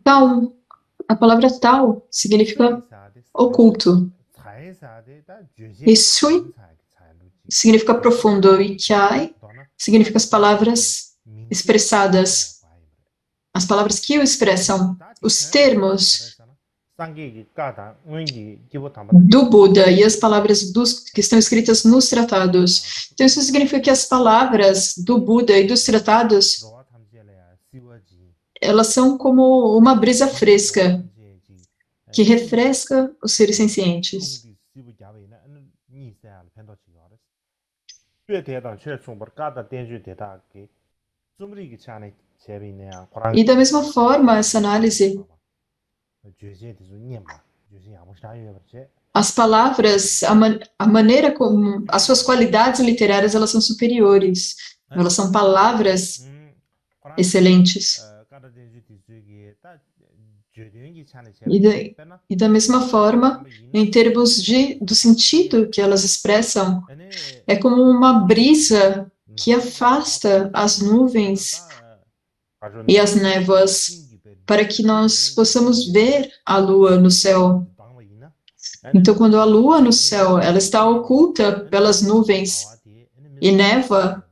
Tal, a palavra tal significa oculto. E sui significa profundo. E chai significa as palavras expressadas. As palavras que o expressam. Os termos do Buda e as palavras que estão escritas nos tratados. Então, isso significa que as palavras do Buda e dos tratados, elas são como uma brisa fresca que refresca os seres sencientes. E da mesma forma, essa análise, as palavras, a maneira como as suas qualidades literárias, elas são superiores. Elas são palavras excelentes. E da mesma forma, em termos do sentido que elas expressam, é como uma brisa que afasta as nuvens e as névoas para que nós possamos ver a lua no céu. Então, quando a lua no céu, ela está oculta pelas nuvens e névoa,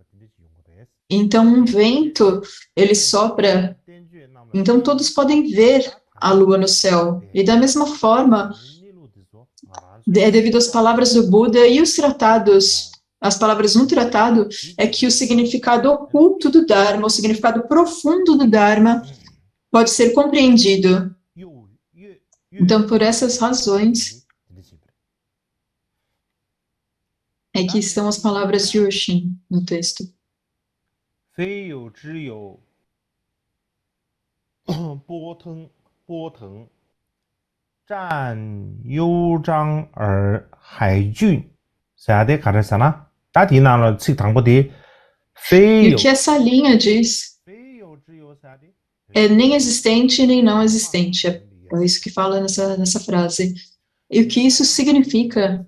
então um vento, ele sopra. Então, todos podem ver a lua no céu. E da mesma forma, é devido às palavras do Buda e os tratados, as palavras no tratado, é que o significado oculto do Dharma, o significado profundo do Dharma, pode ser compreendido. Então, por essas razões, é que estão as palavras de Oshin no texto. E o que essa linha diz é nem existente nem não existente. É isso que fala nessa frase. E o que isso significa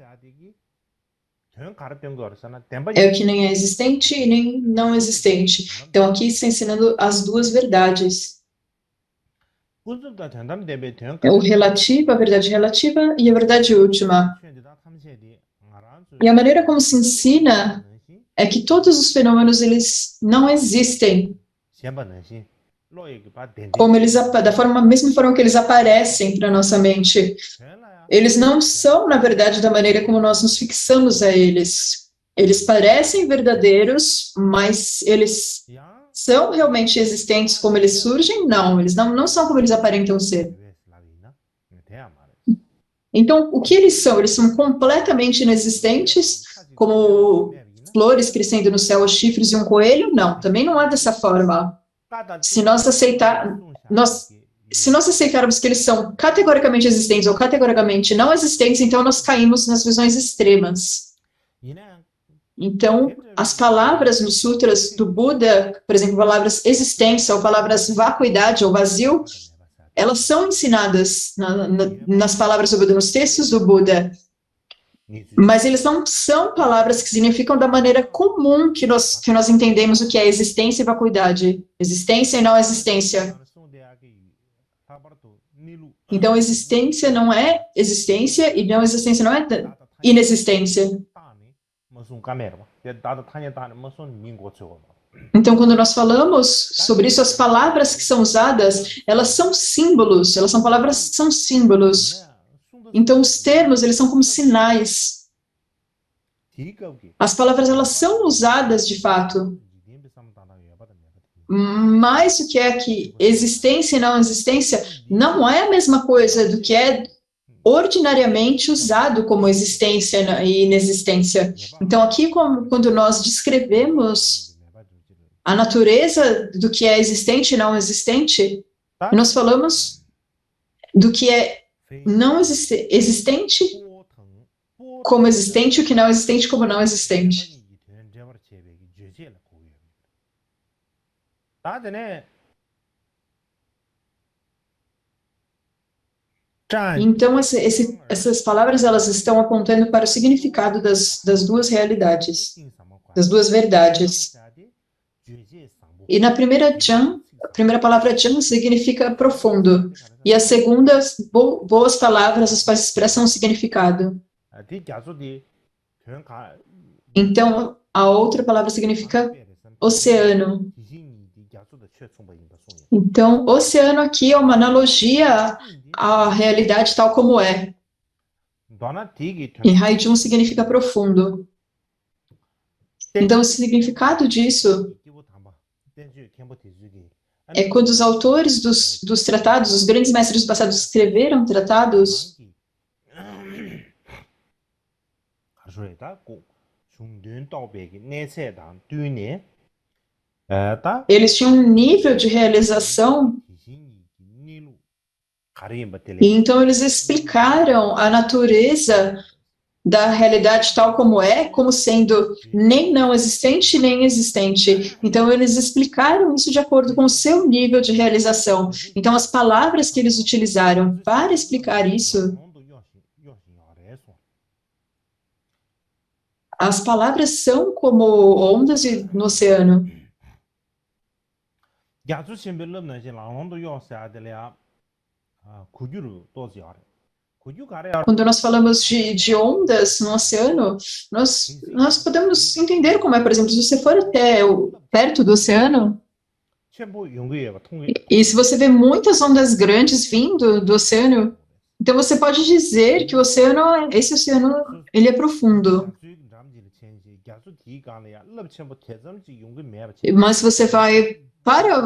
é o que nem é existente e nem não existente. Então, aqui está ensinando as duas verdades. É o relativo, a verdade relativa e a verdade última. E a maneira como se ensina é que todos os fenômenos, eles não existem como eles, da mesma forma que eles aparecem para nossa mente. Eles não são, na verdade, da maneira como nós nos fixamos a eles. Eles parecem verdadeiros, mas eles são realmente existentes como eles surgem? Não, eles não são como eles aparentam ser. Então, o que eles são? Eles são completamente inexistentes, como flores crescendo no céu, os chifres e um coelho? Não, também não é dessa forma. Se nós aceitarmos que eles são categoricamente existentes ou categoricamente não existentes, então nós caímos nas visões extremas. Então, as palavras nos sutras do Buda, por exemplo, palavras existência ou palavras vacuidade ou vazio, elas são ensinadas nas palavras do Buda, nos textos do Buda, mas eles não são palavras que significam da maneira comum que nós entendemos o que é existência e vacuidade, existência e não existência. Então, existência não é existência e não existência não é inexistência. Então, quando nós falamos sobre isso, as palavras que são usadas, elas são símbolos, elas são palavras que são símbolos. Então, os termos, eles são como sinais. As palavras, elas são usadas de fato. Mas o que é que existência e não existência não é a mesma coisa do que é ordinariamente usado como existência e inexistência. Então, aqui, quando nós descrevemos a natureza do que é existente e não existente, nós falamos do que é não existente como existente, o que não é existente como não existente. Então, essas palavras elas estão apontando para o significado das duas realidades, das duas verdades. E na primeira Chan, a primeira palavra Chan significa profundo, e a segunda, boas palavras, as quais expressam o significado. Então, a outra palavra significa oceano. Então, oceano aqui é uma analogia à realidade tal como é. E Haijun significa profundo. Então, o significado disso é quando os autores dos tratados, os grandes mestres do passado escreveram tratados, eles tinham um nível de realização, e então eles explicaram a natureza da realidade tal como é, como sendo nem não existente, nem existente. Então, eles explicaram isso de acordo com o seu nível de realização. Então, as palavras que eles utilizaram para explicar isso, as palavras são como ondas no oceano. Quando nós falamos de ondas no oceano, nós podemos entender como é, por exemplo, se você for até perto do oceano, e se você vê muitas ondas grandes vindo do oceano, então você pode dizer que o oceano, esse oceano, ele é profundo. Mas se você vai para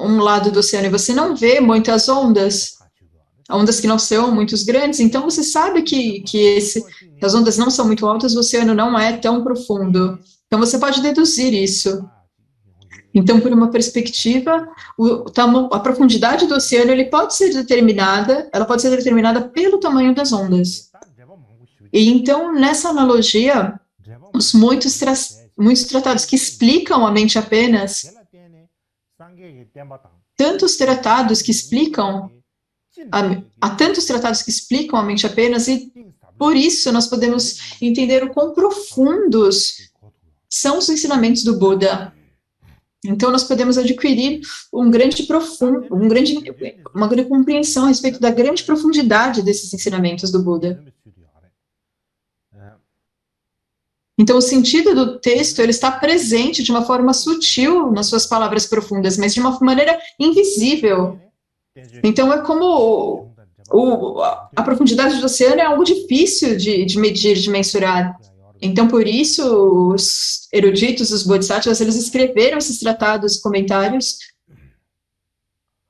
um lado do oceano e você não vê muitas ondas que não são muito grandes, então você sabe que as ondas não são muito altas, o oceano não é tão profundo. Então você pode deduzir isso. Então, por uma perspectiva, a profundidade do oceano ela pode ser determinada pelo tamanho das ondas. E então, nessa analogia, muitos tratados que explicam a mente apenas, tantos tratados que explicam há tantos tratados que explicam a mente apenas, e por isso nós podemos entender o quão profundos são os ensinamentos do Buda. Então, nós podemos adquirir uma grande compreensão a respeito da grande profundidade desses ensinamentos do Buda. Então, o sentido do texto ele está presente de uma forma sutil nas suas palavras profundas, mas de uma maneira invisível. Então, é como a profundidade do oceano é algo difícil de medir, de mensurar. Então, por isso, os eruditos, os bodhisattvas, eles escreveram esses tratados e comentários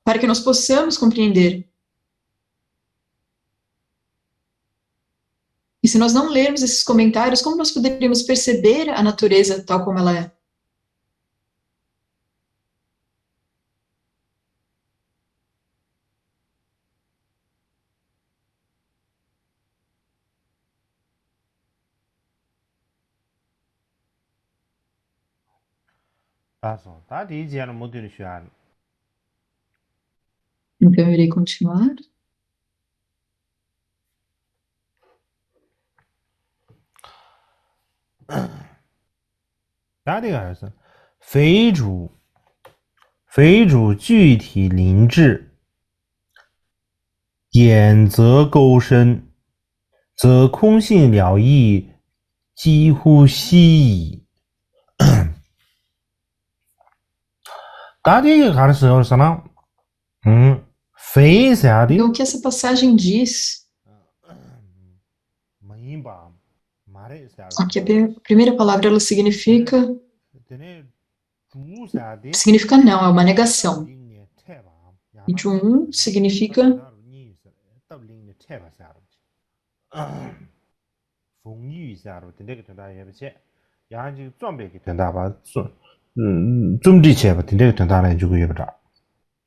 para que nós possamos compreender. E se nós não lermos esses comentários, como nós poderíamos perceber a natureza tal como ela é? Então, eu irei continuar.非主具体灵智，眼则勾深，则空性了义几乎悉矣。Então, o que essa passagem diz? Aqui a primeira palavra ela significa não, é uma negação. E Jun significa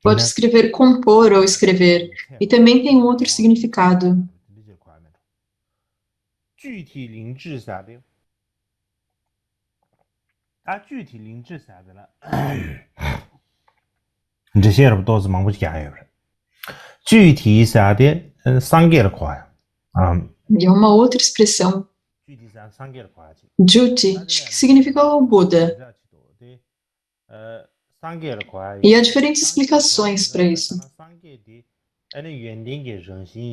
pode escrever compor ou escrever. E também tem um outro significado. 具体下的상계를 거야. E é uma outra expressão, Juti, que significa o Buda. E há diferentes explicações para isso.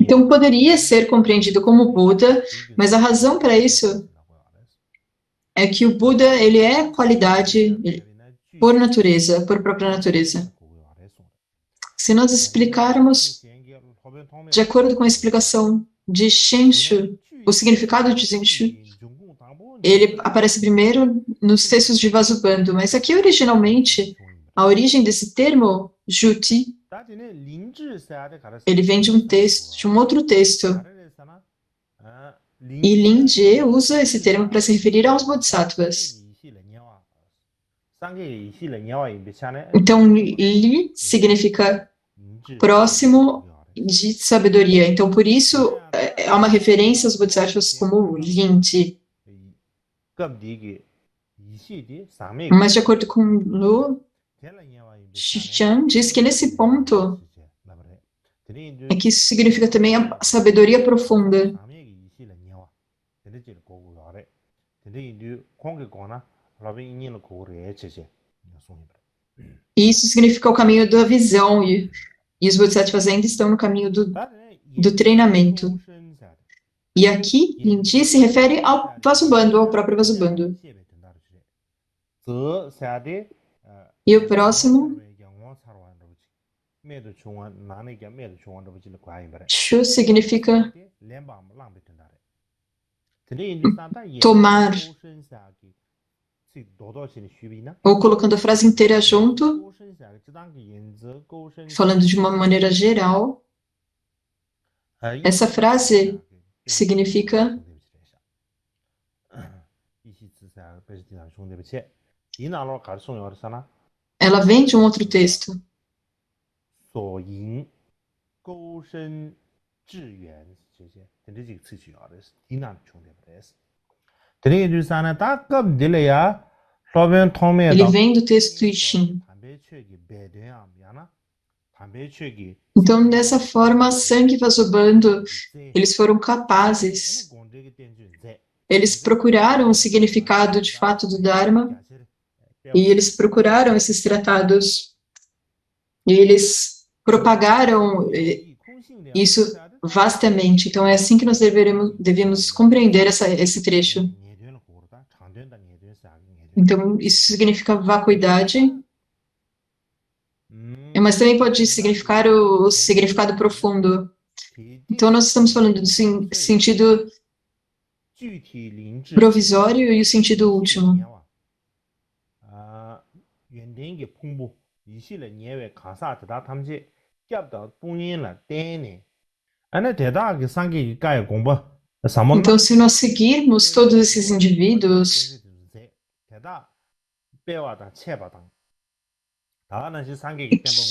Então, poderia ser compreendido como Buda, mas a razão para isso é que o Buda, ele é qualidade por natureza, por própria natureza. Se nós explicarmos de acordo com a explicação de Shenshu, o significado de Shenshu, ele aparece primeiro nos textos de Vasubandhu, mas aqui originalmente, a origem desse termo, Juti, ele vem de um texto, de um outro texto. E Lin-je usa esse termo para se referir aos bodhisattvas. Então, Li significa próximo de sabedoria. Então, por isso, há uma referência aos bodhisattvas como Lin-je. Mas, de acordo com Lu, Xichan diz que nesse ponto é que isso significa também a sabedoria profunda. E isso significa o caminho da visão, e os bodhisattvas ainda estão no caminho do treinamento. E aqui, Lin-je se refere ao Vasubandhu, ao próprio Vasubandhu. E o próximo, Shu significa tomar, ou colocando a frase inteira junto, falando de uma maneira geral, essa frase significa ela vem de um outro texto. Ele vem do texto Ishin. Então, dessa forma, Sangha e Vasubandhu, eles foram capazes, eles procuraram o significado de fato do Dharma, e eles procuraram esses tratados, e eles propagaram isso vastamente. Então, é assim que nós devemos compreender esse trecho. Então, isso significa vacuidade, mas também pode significar o significado profundo. Então, nós estamos falando do sentido provisório e o sentido último. Então, se nós seguirmos todos esses indivíduos,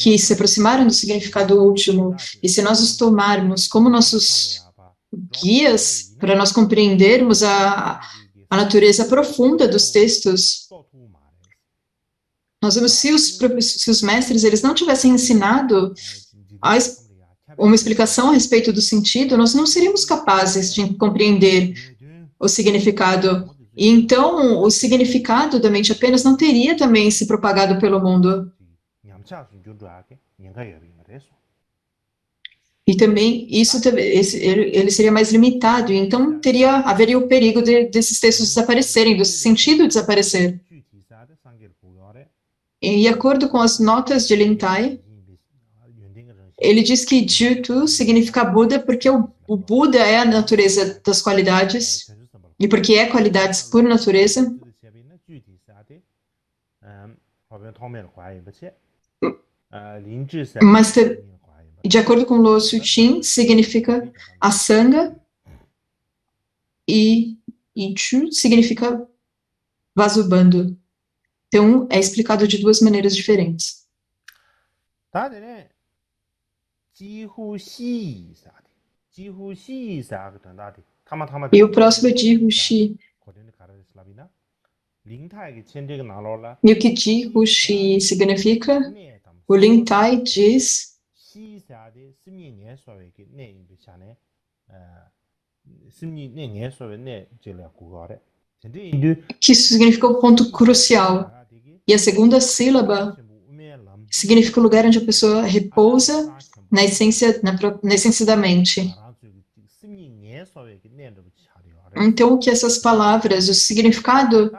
que se aproximaram do significado último, e se nós os tomarmos como nossos guias para nós compreendermos a natureza profunda dos textos, nós vemos, se os mestres eles não tivessem ensinado uma explicação a respeito do sentido, nós não seríamos capazes de compreender o significado. E então, o significado da mente apenas não teria também se propagado pelo mundo. E também, ele seria mais limitado, e então haveria o perigo desses textos desaparecerem, do sentido desaparecer. E, de acordo com as notas de Lintai, ele diz que Jutu significa Buda porque o Buda é a natureza das qualidades, e porque é qualidades por natureza. Mas, de acordo com Lo Sutin, significa a Sangha, e Chu significa Vasubandhu. Então, é explicado de duas maneiras diferentes. E o próximo é Jihushi. E o que Jihushi significa? O Lintai diz que isso significa o ponto crucial. E a segunda sílaba significa o lugar onde a pessoa repousa na essência da mente. Então, o que essas palavras, o significado,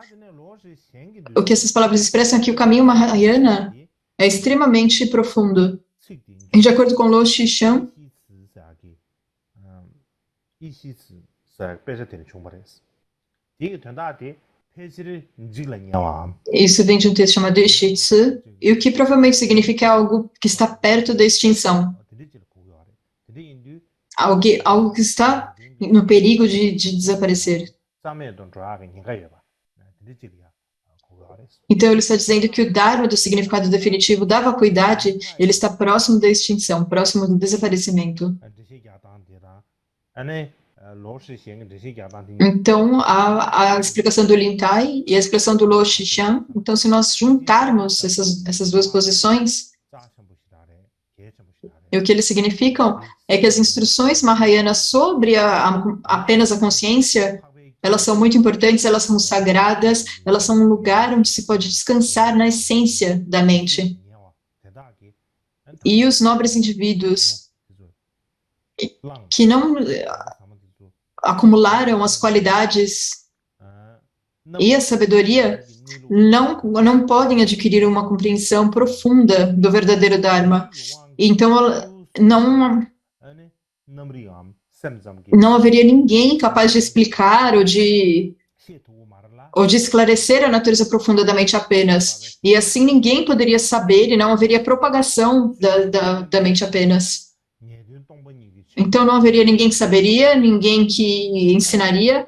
o que essas palavras expressam é que o caminho Mahayana é extremamente profundo. E de acordo com Lo Xishan, isso vem de um texto chamado Ishitsu, e o que provavelmente significa algo que está perto da extinção. Algo que está no perigo de desaparecer. Então ele está dizendo que o Dharma do significado definitivo da vacuidade, ele está próximo da extinção, próximo do desaparecimento. Então, a explicação do Lintai e a explicação do Lo Xishan, então se nós juntarmos essas duas posições, e o que eles significam é que as instruções Mahayanas sobre apenas a consciência, elas são muito importantes, elas são sagradas, elas são um lugar onde se pode descansar na essência da mente. E os nobres indivíduos que não acumularam as qualidades e a sabedoria não podem adquirir uma compreensão profunda do verdadeiro Dharma. Então, não haveria ninguém capaz de explicar ou de esclarecer a natureza profunda da mente apenas. E assim ninguém poderia saber e não haveria propagação da mente apenas. Então não haveria ninguém que saberia, ninguém que ensinaria.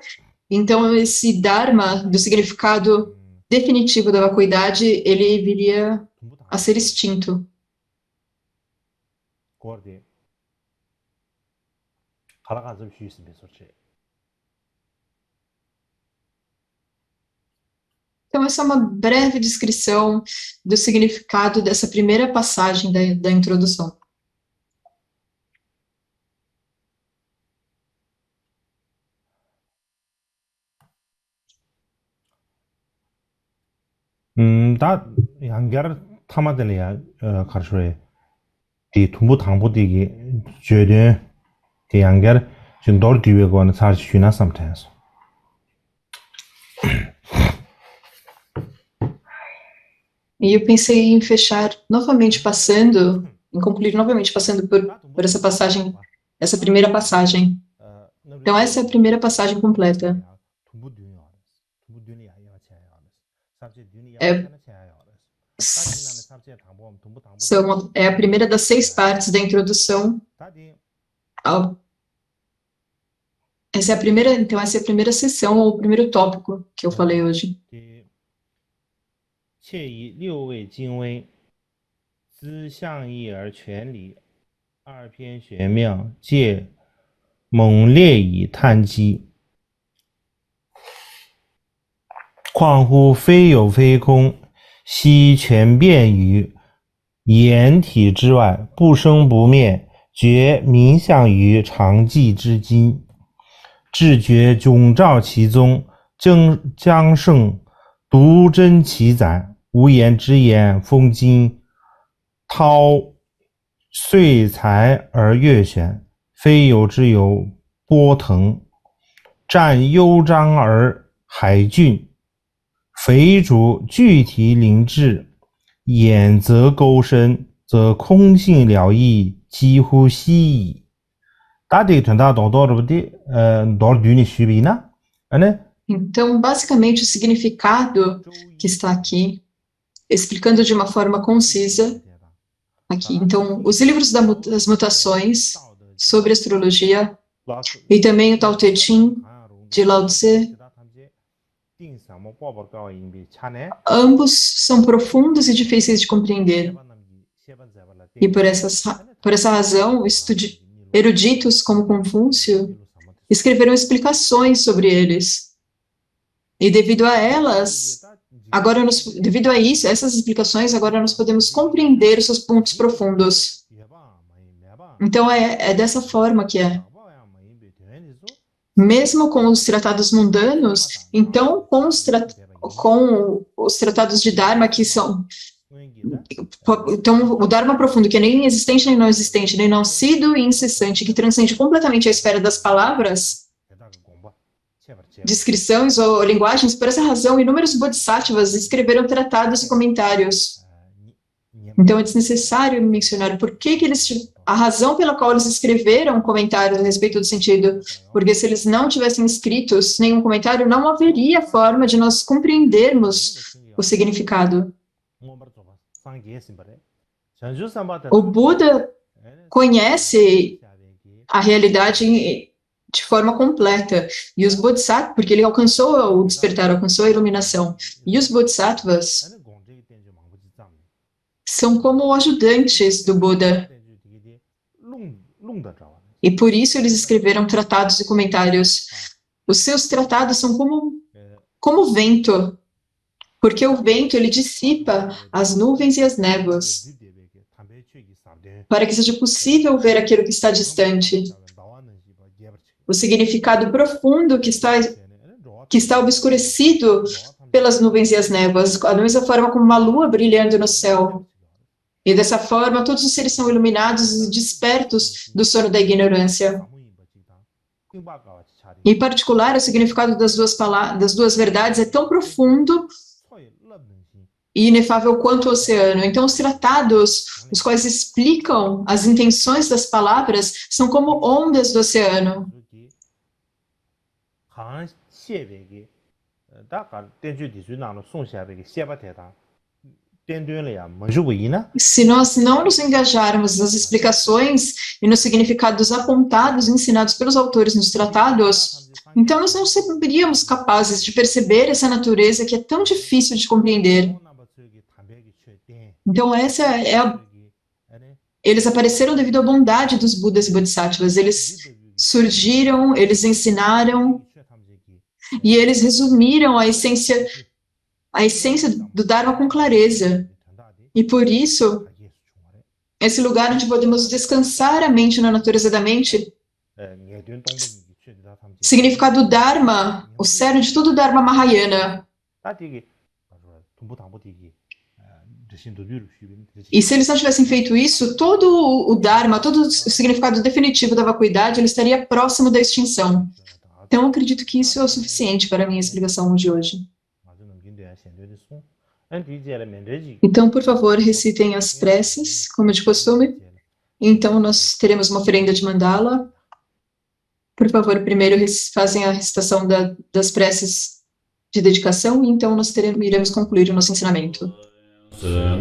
Então esse Dharma do significado definitivo da vacuidade, ele viria a ser extinto. Então, essa é uma breve descrição do significado dessa primeira passagem da introdução. 다 양결 타마들이야 가르쳐래. 디 tumbu thangbu digi jöden di 양결 좀 덜 뒤에 거는 사실 쉬나 sometimes. E eu pensei em fechar novamente passando, em concluir novamente passando por essa passagem, essa primeira passagem. Então essa é a primeira passagem completa. É a primeira das 6 partes da introdução. Essa é a primeira sessão, ou o primeiro tópico que eu falei hoje. Então, basicamente, o significado que está aqui, explicando de uma forma concisa, aqui. Então, os livros das mutações sobre astrologia e também o Tao Te Ching de Lao Tse, ambos são profundos e difíceis de compreender. E por essa razão, eruditos como Confúcio escreveram explicações sobre eles. E devido a elas, devido a isso, essas explicações, agora nós podemos compreender os seus pontos profundos. Então é dessa forma que é. Mesmo com os tratados mundanos, então com os tratados de Dharma que são então o Dharma profundo, que é nem existente nem não existente, nem não sido e incessante, que transcende completamente a esfera das palavras, descrições ou linguagens. Por essa razão, inúmeros bodhisattvas escreveram tratados e comentários. Então é desnecessário mencionar por que eles, a razão pela qual eles escreveram comentários a respeito do sentido, porque se eles não tivessem escritos nenhum comentário, não haveria forma de nós compreendermos o significado. O Buda conhece a realidade de forma completa, e os bodhisattvas, porque ele alcançou o despertar, alcançou a iluminação, e os bodhisattvas são como ajudantes do Buda. E por isso eles escreveram tratados e comentários. Os seus tratados são como vento, porque o vento ele dissipa as nuvens e as névoas, para que seja possível ver aquilo que está distante. O significado profundo que está obscurecido pelas nuvens e as névoas, da mesma forma como uma lua brilhando no céu. E dessa forma, todos os seres são iluminados e despertos do sono da ignorância. Em particular, o significado das duas verdades é tão profundo e inefável quanto o oceano. Então, os tratados, os quais explicam as intenções das palavras, são como ondas do oceano. Se nós não nos engajarmos nas explicações e nos significados apontados e ensinados pelos autores nos tratados, então nós não seríamos capazes de perceber essa natureza que é tão difícil de compreender. Então eles apareceram devido à bondade dos Budas e Bodhisattvas. Eles surgiram, eles ensinaram e eles resumiram a essência do Dharma com clareza. E por isso, esse lugar onde podemos descansar a mente na natureza da mente, significado do Dharma, o cerne de todo o Dharma Mahayana. E se eles não tivessem feito isso, todo o Dharma, todo o significado definitivo da vacuidade, ele estaria próximo da extinção. Então, eu acredito que isso é o suficiente para a minha explicação de hoje. Então, por favor, recitem as preces, como de costume. Então, nós teremos uma oferenda de mandala. Por favor, primeiro fazem a recitação das preces de dedicação, e então nós iremos concluir o nosso ensinamento. Jai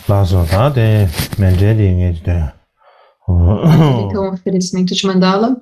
Lá só tá de mente de ninguém de. Então, o oferecimento de mandala.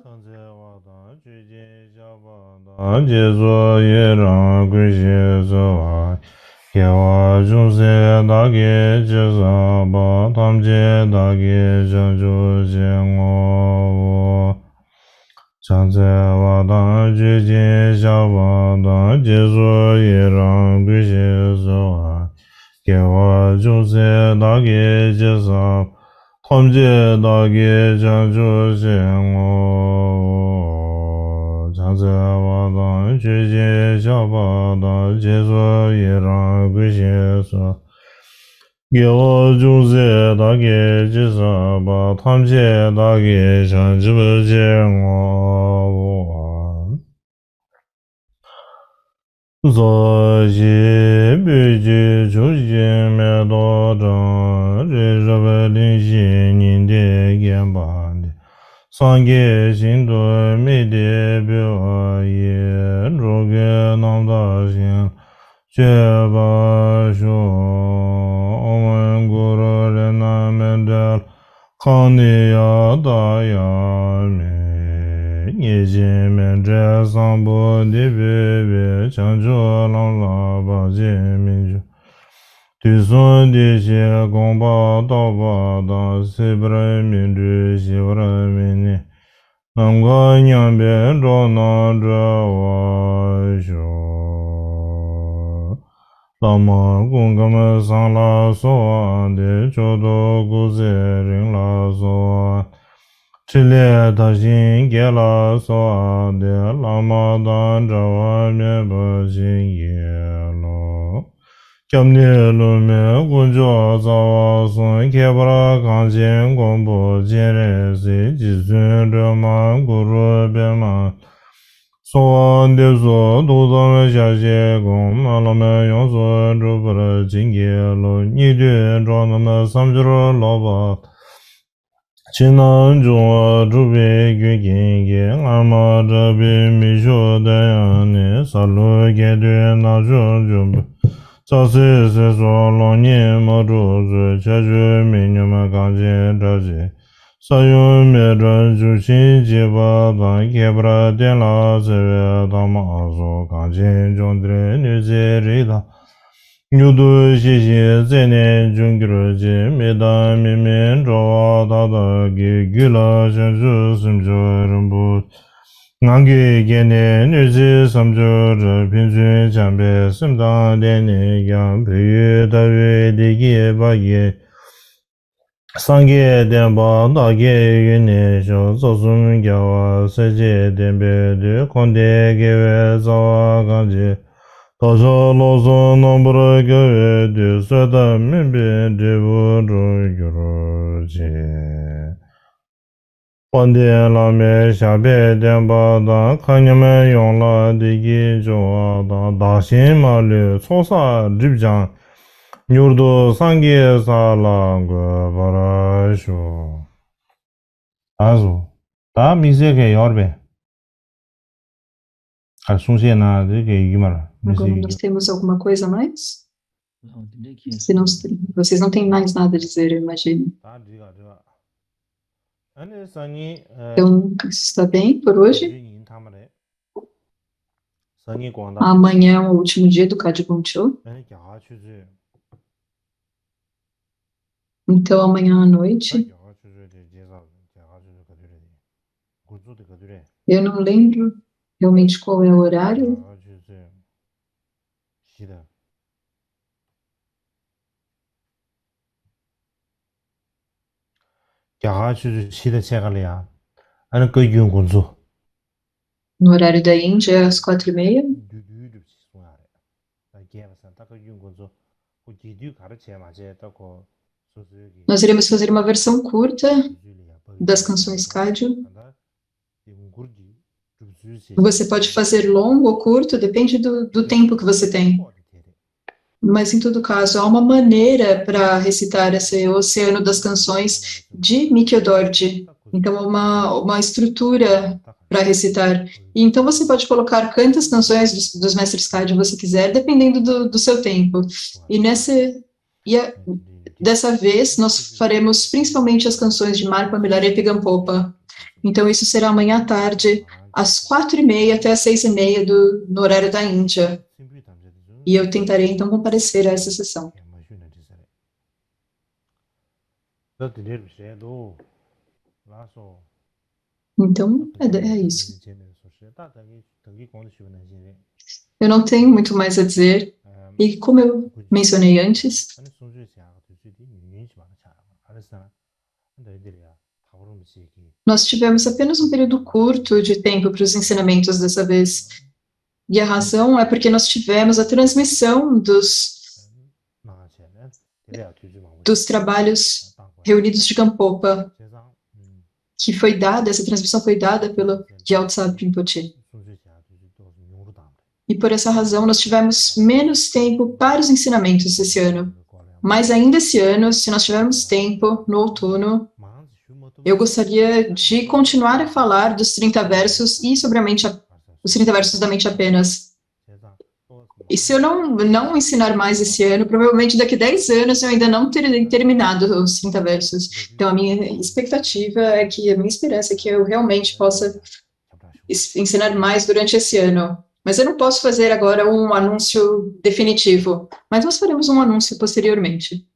Sangye Shindo Mede Byo Ye Droge Namda Shin Cheba Sho Omen Guru Rena Mendel Kani Ya Da Ya Me Nyeji Mendre Sambo Dibe Be Chanjo Lam La Ba Je Minju Tu son de chez Gomba Daba Da Sibre Mindu Shivra Mini Namga Nyambe Dona Drawa Sho Lama Gungama San La So De Chodo Guze Ring La So Chile Tashin Ge La So De Lama Dan Drawa Meba Shin Ye Lo Kyamne Lume Gunjo Zawa Sun Kebra Kanjin Gombo Jere Se Jizun Rama Guru Bema Soan Deso Dodame Shaje Gom Alame Yonso Drupara Jingi Lo Nidu Droname Samjuro Loba Chinan Jungwa Drupi Gyugingi Alma Drabi Misho Dayane Salu Gedu Najun Jumbu Sasi se so long ni mo zhu zui che zhu mi nyu ma gang jin zhe ji sa yu mi zhen zhu xin ji ba dan ke bra dian la se we da ma so gang jin zhong dre nu ji ri da nyu du xi xi zai ne jun gi ru ji mi da mi min zhuo wa da da gi gi la shen zhu sim zhu ren bu Nangi gene nuzi samjo zhe pinjun chanpe simdang dene yang piyu dawe digi bagi sangye denpa dage yune sho sosum gyawa seje denpe de konde gewe zawa ganji tasha loso nambra gewe de sweta mimpi devu ru gyuru chi Pande lame shabe denpa dan kanyame yongla digi joa dan dashin malu sosa ribjan nyurdo sangi sala go barasho. Azu, da mise ke yorbe. Kalsunse na de ke yumara. Agora nós temos alguma coisa a mais? Se não, vocês não têm mais nada a dizer, eu imagino. Então, está bem por hoje? Amanhã é o último dia do Kadibuncho. Então, amanhã à noite. Eu não lembro realmente qual é o horário. No horário da Índia, às 4h30. Nós iremos fazer uma versão curta das canções Kagyu. Você pode fazer longo ou curto, depende do tempo que você tem. Mas, em todo caso, há uma maneira para recitar esse Oceano das Canções de Mikio Dorji. Então, uma estrutura para recitar. E então, você pode colocar quantas canções dos mestres Kade você quiser, dependendo do seu tempo. E dessa vez, nós faremos principalmente as canções de Marpa, Milarepa e Gampopa. Então, isso será amanhã à tarde, às 4h30 até às 6h30 no horário da Índia. E eu tentarei, então, comparecer a essa sessão. Então, é isso. Eu não tenho muito mais a dizer. E como eu mencionei antes, nós tivemos apenas um período curto de tempo para os ensinamentos dessa vez. E a razão é porque nós tivemos a transmissão dos trabalhos reunidos de Gampopa, que foi dada, essa transmissão foi dada pelo Gyaltsab Rinpoche. E por essa razão nós tivemos menos tempo para os ensinamentos esse ano. Mas ainda esse ano, se nós tivermos tempo, no outono, eu gostaria de continuar a falar dos 30 versos e sobre os 30 versos da mente apenas. E se eu não ensinar mais esse ano, provavelmente daqui a 10 anos eu ainda não terei terminado os 30 versos. Então, a minha expectativa é que, a minha esperança é que eu realmente possa ensinar mais durante esse ano. Mas eu não posso fazer agora um anúncio definitivo, mas nós faremos um anúncio posteriormente.